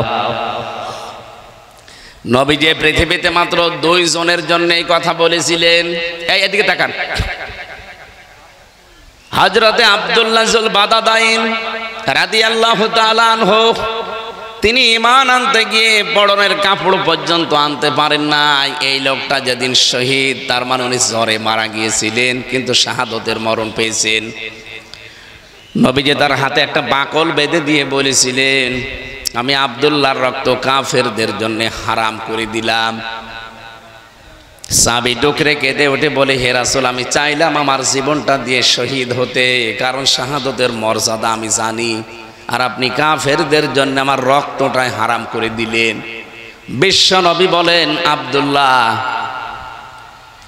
নবীজি পৃথিবীতে মাত্র 2 জনের জন্য এই কথা বলেছিলেন। এই এদিকে তাকান। হযরতে আব্দুল্লাহ যুল বাদাদাইন রাদিয়াল্লাহু তাআলা আনহু, তিনি ঈমান আনতে গিয়ে পরনের কাপড় পর্যন্ত আনতে পারেন নাই। এই লোকটা যেদিন শহীদ, তার মানে উনি জ্বরে মারা গিয়েছিলেন, কিন্তু শাহাদতের মরণ পেয়েছেন। নবীজি তার হাতে একটা বাকল বেঁধে দিয়ে বলেছিলেন, আমি আব্দুল্লাহর রক্ত কাফেরদের জন্য হারাম করে দিলাম। সাহাবী ডুকরে কেঁদে উঠে বলে, হে রাসূল, আমি চাইলাম আমার জীবনটা দিয়ে শহীদ হতে, কারণ শাহাদতের মর্যাদা আমি জানি, আর আপনি কাফেরদের জন্য আমার রক্তটাই হারাম করে দিলেন। বিশ্ব নবী বলেন, আব্দুল্লাহ,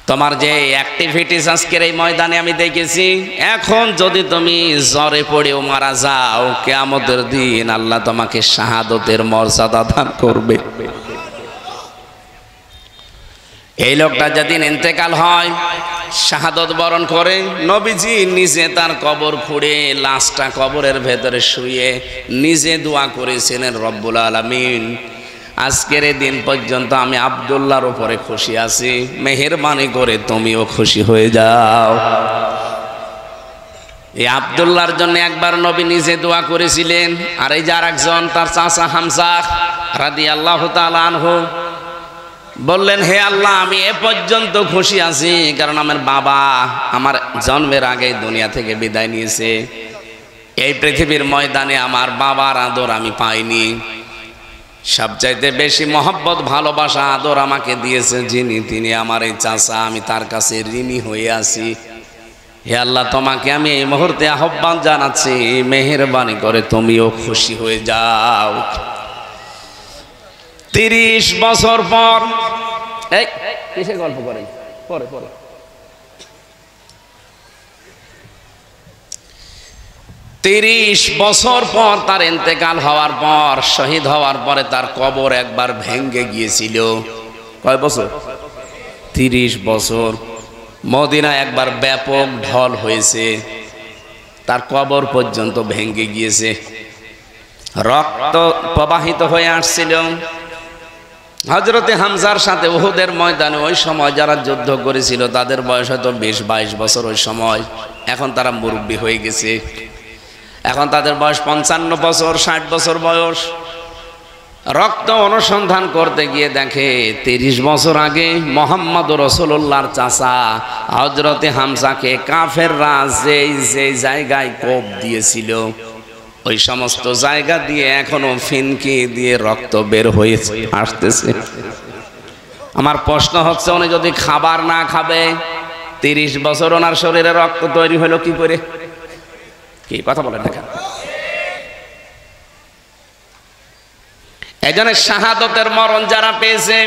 তোমার যে অ্যাক্টিভিটিস আজকের এই ময়দানে আমি দেখেছি, এখন যদি তুমি জ্বরে পড়েও মারা যাও, কিয়ামতের দিন আল্লাহ তোমাকে শাহাদতের মর্যাদা দান করবে। এই লোকটা যেদিন ইন্তেকাল হয়, শাহাদত বরণ করে, নবীজি নিজে তার কবর খুঁড়ে লাশটা কবরের ভেতরে শুয়ে নিজে দোয়া করেছিলেন, রব্বুল আলামিন আজকের এই দিন পর্যন্ত আমি আব্দুল্লাহর উপরে খুশি আছি, মেহেরবানি করে তুমিও খুশি হয়ে যাও। এই আব্দুল্লাহর জন্য একবার নবী নিজে দোয়া করেছিলেন, আর এই যে আরেকজন তার চাচা হামজা রাদিয়াল্লাহু তাআলা আনহু বললেন, হে আল্লাহ, আমি এ পর্যন্ত খুশি আছি কারণ আমার বাবা আমার জন্মের আগে দুনিয়া থেকে বিদায় নিয়েছে। এই পৃথিবীর ময়দানে আমার বাবার আদর আমি পাইনি। সবচাইতে বেশি মহব্বত, ভালোবাসা, আদর আমাকে দিয়েছে যিনি, তিনি আমার এই চাচা। আমি তার কাছে ঋণী হয়ে আছি। হে আল্লাহ, তোমাকে আমি এই মুহূর্তে আহ্বান জানাচ্ছি, মেহেরবানি করে তুমিও খুশি হয়ে যাও। 30 বছর পর, এই কিসের গল্প করেন, পরে পরে 30 বছর পর তার ইন্তেকাল হওয়ার পর, শহীদ হওয়ার পরে তার কবর একবার ভেঙে গিয়েছিল। কয় বছর? 30 বছর। মদিনা একবার ব্যাপক ঢল হয়েছে, তার কবর পর্যন্ত ভেঙে গিয়েছে, রক্ত প্রবাহিত হয়ে আসছিল। হযরতে হামজার সাথে উহুদের ময়দানে ওই সময় যারা যুদ্ধ করেছিল তাদের বয়স হয়তো 20-22 বছর ওই সময়। এখন তারা মুরব্বী হয়ে গেছে, এখন তাদের বয়স 55 বছর, 60 বছর বয়স। রক্ত অনুসন্ধান করতে গিয়ে দেখে 30 বছর আগে মুহাম্মদ রাসূলুল্লাহর চাচা হযরতে হামজাকে কাফেররা যে জায়গায় কোপ দিয়েছিল, ওই সমস্ত জায়গা দিয়ে এখনো ফিনকি দিয়ে রক্ত বের হয়ে আসতেছে। আমার প্রশ্ন হচ্ছে, উনি যদি খাবার না খাবে, 30 বছর ওনার শরীরে রক্ত তৈরি হলো কি করে? কি কথা বলেন না কেন? এজন্য শাহাদতের মরণ যারা পেয়েছে,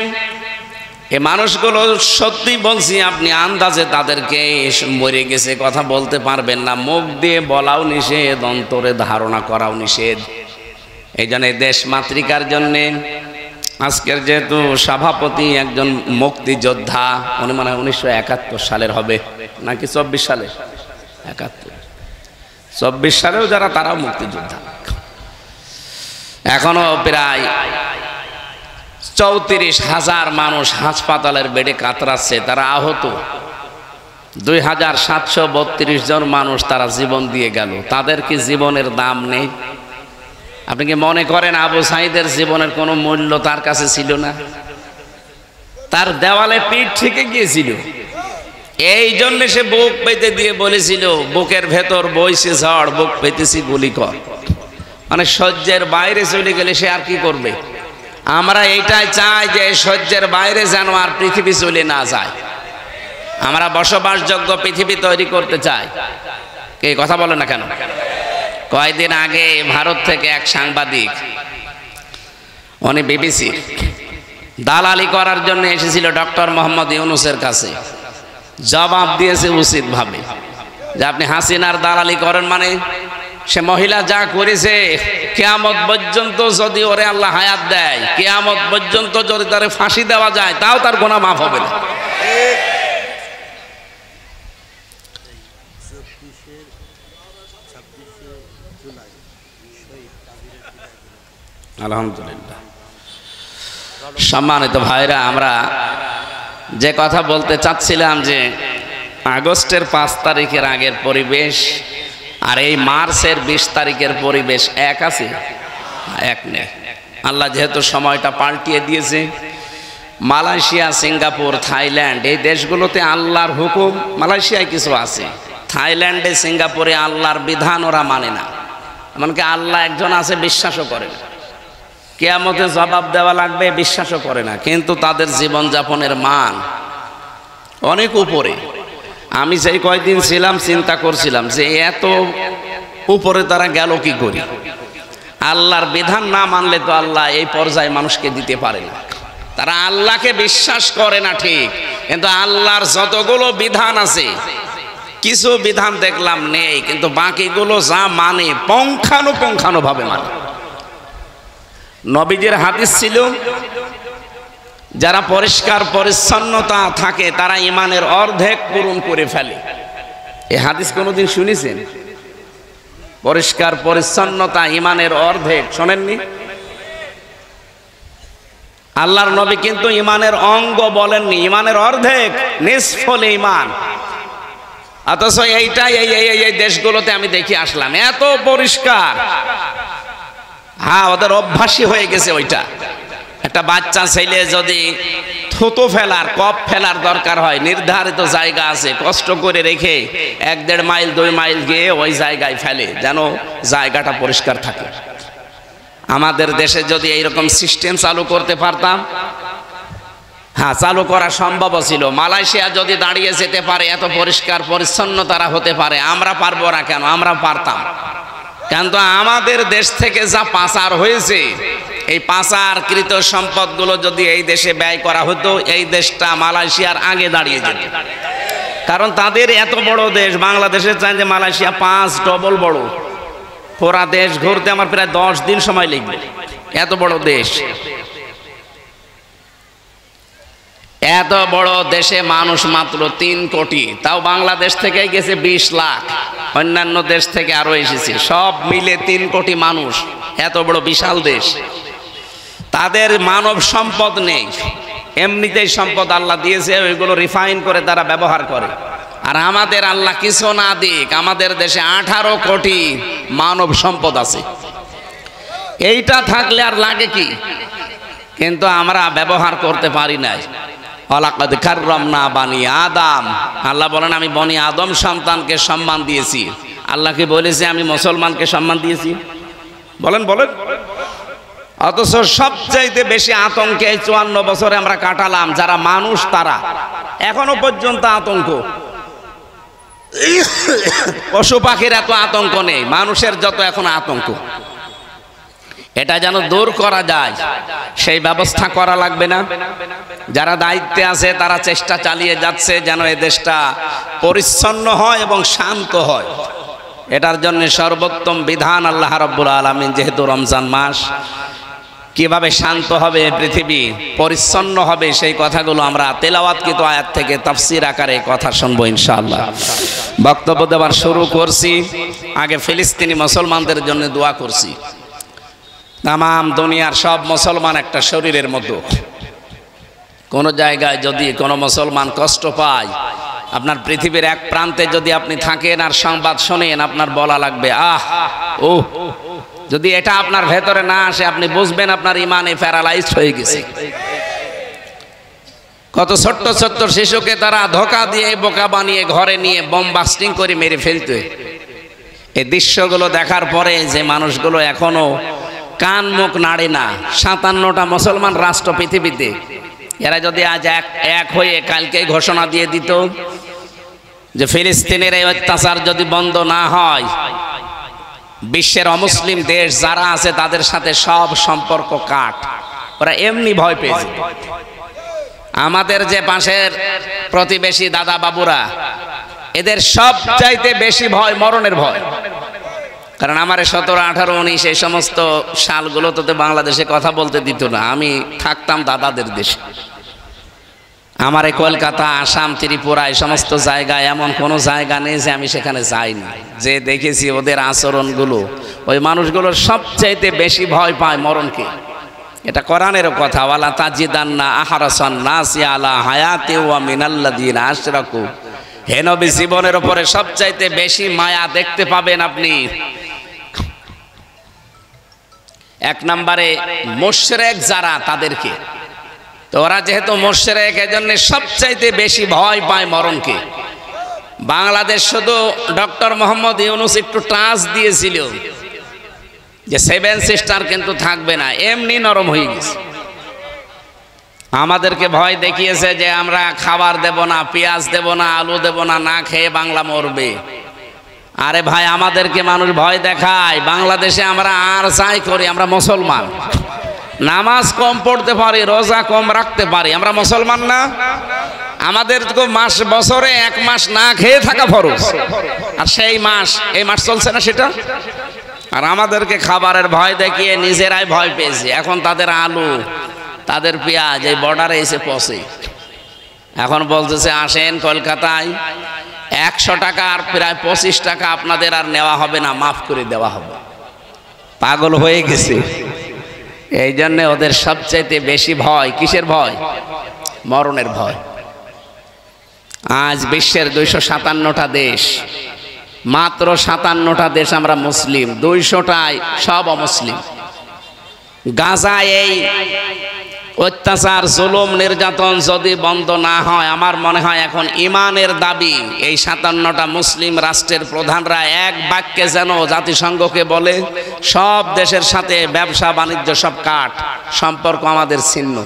এই মানুষগুলো সত্যি বলছি, আপনি আন্দাজে তাদেরকে মরে গেছে কথা বলতে পারবেন না। মুখ দিয়ে বলাও নিষেধ, অন্তরে ধারণা করাও নিষেধ। এই জন্য দেশ মাতৃকার জন্যে আজকের যেহেতু সভাপতি একজন মুক্তিযোদ্ধা, উনি মনে হয় 1971 সালের হবে নাকি 24 সালে, 71, 24 সালেও যারা, তারাও মুক্তিযোদ্ধা। এখনো প্রায় 34,000 মানুষ হাসপাতালের বেডে কাতরাচ্ছে, তারা আহত। 2732 জন মানুষ তারা জীবন দিয়ে গেল, তাদের কি জীবনের দাম নেই? আপনি কি মনে করেন আবু সাঈদের জীবনের কোনো মূল্য তার কাছে ছিল না? তার দেওয়ালে পিঠ থেকে গিয়েছিল, এই জন্য সে বুক পেতে দিয়ে বলেছিল, বুকের ভেতর বইছে ঝড়, বুক পেতেছি গুলি কর। মানে সহ্যের বাইরে চলে গেলে সে আর কি করবে? আমরা এইটাই চাই যে সহ্যের বাইরে যেন আর পৃথিবী চলে না যায়। আমরা বসবাসযোগ্য পৃথিবী তৈরি করতে চাই। কে কথা বলে না কেন? কয়েকদিন আগে ভারত থেকে এক সাংবাদিক, উনি বিবিসি দালালি করার জন্য এসেছিল ডক্টর মোহাম্মদ ইউনূসের কাছে। জবাব দিয়েছে উচিতভাবে যে আপনি হাসিনার দালালি করেন, মানে সে মহিলা যা করেছে কিয়ামত পর্যন্ত যদি ওরে আল্লাহ হায়াত দেয়, কিয়ামত পর্যন্ত যদি তারে ফাঁসি দেওয়া যায়, তাও তার গুনাহ মাফ হবে না। আলহামদুলিল্লাহ। সম্মানিত ভাইরা, আমরা যে কথা বলতে চাচ্ছিলাম যে আগস্টের 5 তারিখের আগের পরিবেশ আর এই মার্চের 20 তারিখের পরিবেশ এক আছে? এক নেই। আল্লাহ যেহেতু সময়টা পাল্টিয়ে দিয়েছে, মালয়েশিয়া, সিঙ্গাপুর, থাইল্যান্ড এই দেশগুলোতে আল্লাহর হুকুম, মালয়েশিয়ায় কিছু আছে, থাইল্যান্ডে, সিঙ্গাপুরে আল্লাহর বিধান ওরা মানে না। এমনকি আল্লাহ একজন আছে বিশ্বাসও করে না, কিয়ামতে জবাব দেওয়া লাগবে বিশ্বাসও করে না, কিন্তু তাদের জীবনযাপনের মান অনেক উপরে। আমি সেই কয়েকদিন ছিলাম, চিন্তা করছিলাম যে এত উপরে তারা গেল কি করি। আল্লাহর বিধান না মানলে তো আল্লাহ এই পর্যায়ে মানুষকে দিতে পারে না। তারা আল্লাহকে বিশ্বাস করে না ঠিক, কিন্তু আল্লাহর যতগুলো বিধান আছে, কিছু বিধান দেখলাম নেই, কিন্তু বাকিগুলো যা মানে পুঙ্খানুপুঙ্খানুভাবে মানে। নবীজির হাদিস ছিল, যারা পরিষ্কার পরিচ্ছন্নতা থাকে তারা ইমানের অর্ধেক পূরণ করে ফেলে। এই হাদিস কোনোদিন শুনেছেন? পরিষ্কার পরিচ্ছন্নতা ইমানের অর্ধেক, শোনেননি? আল্লাহর নবী কিন্তু ইমানের অঙ্গ বলেননি, ইমানের অর্ধেক, নিসফুল ঈমান। অথচ এইটাই এই দেশগুলোতে আমি দেখে আসলাম, এত পরিষ্কার। হ্যাঁ, ওদের অভ্যাসই হয়ে গেছে ওইটা। একটা বাচ্চা ছেলে যদি থুতু ফেলার, কপ ফেলার দরকার হয়, নির্ধারিত জায়গা আছে, কষ্ট করে রেখে 1-1.5 মাইল 2 মাইল গিয়ে ওই জায়গায় ফেলে, যেন জায়গাটা পরিষ্কার থাকে। আমাদের দেশে যদি এইরকম সিস্টেম চালু করতে পারতাম, হ্যাঁ চালু করা সম্ভব ছিল। মালয়েশিয়া যদি দাঁড়িয়ে যেতে পারে, এত পরিষ্কার পরিচ্ছন্ন তারা হতে পারে, আমরা পারবো না কেন? আমরা পারতাম। কিন্তু আমাদের দেশ থেকে যা পাচার হয়েছে, এই পাচারকৃত সম্পদগুলো যদি এই দেশে ব্যয় করা হতো, এই দেশটা মালয়েশিয়ার আগে দাঁড়িয়ে যেত। কারণ তাদের এত বড় দেশ, বাংলাদেশের চাইতে মালয়েশিয়া 5 ডবল বড়। পুরা দেশ ঘুরতে আমার প্রায় 10 দিন সময় লাগবে, এত বড় দেশ। এত বড় দেশে মানুষ মাত্র 3 কোটি, তাও বাংলাদেশ থেকে গেছে 20 লাখ, অন্যান্য দেশ থেকে আরো এসেছে, সব মিলে 3 কোটি মানুষ। এত বড় বিশাল দেশ, তাদের মানব সম্পদ নেই, এমনিতেই সম্পদ আল্লাহ দিয়েছে, ওইগুলো রিফাইন করে তারা ব্যবহার করে। আর আমাদের আল্লাহ কিছু না দিক, আমাদের দেশে 18 কোটি মানব সম্পদ আছে। এইটা থাকলে আর লাগে কি? কিন্তু আমরা ব্যবহার করতে পারি নাই। ওয়ালাকাদ কাররামনা বানি আদম, আল্লাহ বলেন আমি বনি আদম সন্তানকে সম্মান দিয়েছি। আল্লাহকে বলেছে আমি মুসলমানকে সম্মান দিয়েছি? বলেন বলেন। অথচ সবচাইতে বেশি আতঙ্কে 54 বছরে আমরা কাটালাম, যারা মানুষ তারা এখনো পর্যন্ত আতঙ্ক। পশু পাখির এত আতঙ্ক নেই, মানুষের যত এখন আতঙ্ক। এটা যেন দূর করা যায়, সেই ব্যবস্থা করা লাগবে না? যারা দায়িত্বে আছে তারা চেষ্টা চালিয়ে যাচ্ছে যেন এই দেশটা পরিচ্ছন্ন হয় এবং শান্ত হয়। এটার জন্য সর্বোত্তম বিধান আল্লাহ রাব্বুল আলামিন, যেহেতু রমজান মাস, কিভাবে শান্ত হবে পৃথিবী, পরিচ্ছন্ন হবে, সেই কথাগুলো আমরা তেলাওয়াতকৃত আয়াত থেকে তাফসীর আকারে কথা শুনবো ইনশাআল্লাহ। বক্তব্য দেওয়ার শুরু করছি, আগে ফিলিস্তিনি মুসলমানদের জন্য দোয়া করছি। তামাম দুনিয়ার সব মুসলমান একটা শরীরের মতো, কোন জায়গায় যদি কোনো মুসলমান কষ্ট পায়, আপনার পৃথিবীর এক প্রান্তে যদি আপনি থাকেন আর সংবাদ শোনেন, আপনার বলা লাগবে আহ ও। যদি এটা আপনার ভেতরে না আসে, আপনি বুঝবেন আপনার ইমানে প্যারালাইজড হয়ে গেছে। কত ছোট্ট ছোট্ট শিশুকে তারা ধোঁকা দিয়ে, বোকা বানিয়ে ঘরে নিয়ে বোম বাস্টিং করে মেরে ফেলতে। এই দৃশ্যগুলো দেখার পরে যে মানুষগুলো এখনো কান মুখ নাড়ে না, 57টা মুসলমান রাষ্ট্র পৃথিবীতে, এরা যদি আজ এক হয়ে কালকে ঘোষণা দিয়ে দিত যে ফিলিস্তিনের এই অত্যাচার যদি বন্ধ না হয়, বিশ্বের অমুসলিম দেশ যারা আছে তাদের সাথে সব সম্পর্ক কাট, ওরা এমনি ভয় পেয়েছে। আমাদের যে পাশের প্রতিবেশী দাদা বাবুরা, এদের সব চাইতে বেশি ভয় মরণের ভয়। কারণ আমার 17, 18, 19 এই সমস্ত সালগুলো তো বাংলাদেশে কথা বলতে দিত না। আমি থাকতাম দাদাদের দেশে। আমার এই কলকাতা, আসাম, ত্রিপুরা এই সমস্ত জায়গায় এমন কোনো জায়গা নেই যে আমি সেখানে যাইনি, যে দেখেছি ওদের আচরণগুলো। ওই মানুষগুলোর সবচাইতে বেশি ভয় পায় মরণকে। এটা কোরআনেরও কথা, ওয়ালা তাজিদান্না আহরাসান নাসি আলা হায়াতি ওয়া মিনাল্লাযিনা আশরাকু। হে নবী, জীবনের উপরে সবচাইতে বেশি মায়া দেখতে পাবেন আপনি 1 নম্বরে মুশরিক যারা, তাদেরকে। তো ওরা যেহেতু মুশরিক, এজন্য সবচাইতে বেশি ভয় পায় মরণকে। বাংলাদেশ শুধু ডক্টর মোহাম্মদ ইউনূস একটু টাচ দিয়েছিল যে 7 সিস্টার কিন্তু থাকবে না, এমনি নরম হয়ে গেছে। আমাদেরকে ভয় দেখিয়েছে যে আমরা খাবার দেব না, পেঁয়াজ দেব না, আলু দেব না, না খেয়ে বাংলা মরবে। আরে ভাই, আমাদেরকে মানুষ ভয় দেখায়। বাংলাদেশে আমরা আর যাই করি, আমরা মুসলমান। নামাজ কম পড়তে পারি, রোজা কম রাখতে পারি, আমরা মুসলমান না? আমাদের তো বছরে 1 মাস না খেয়ে থাকা ফরজ, আর সেই মাস, এই মাস চলছে না সেটা। আর আমাদেরকে খাবারের ভয় দেখিয়ে নিজেরাই ভয় পেয়েছে। এখন তাদের আলু, তাদের পেঁয়াজ এই বর্ডারে এসে পৌঁছে। এখন বলতেছে আসেন কলকাতায়, 100 টাকা আর প্রায় 25 টাকা আপনাদের আর নেওয়া হবে না, মাফ করে দেওয়া হবে। পাগল হয়ে গেছে। এই জন্য ওদের সবচাইতে বেশি ভয় কিসের ভয়? মরণের ভয়। আজ বিশ্বের 257টা দেশ, মাত্র 57টা দেশ আমরা মুসলিম, 200টায় সব অমুসলিম। গাজায় এই অত্যাচার, জুলুম, নির্যাতন যদি বন্ধ না হয়, আমার মনে হয় এখন ইমানের দাবি এই 57টা মুসলিম রাষ্ট্রের প্রধানরা এক বাক্যে যেন জাতিসংঘকে বলে, সব দেশের সাথে ব্যবসা বাণিজ্য সব কাট, সম্পর্ক আমাদের ছিন্ন।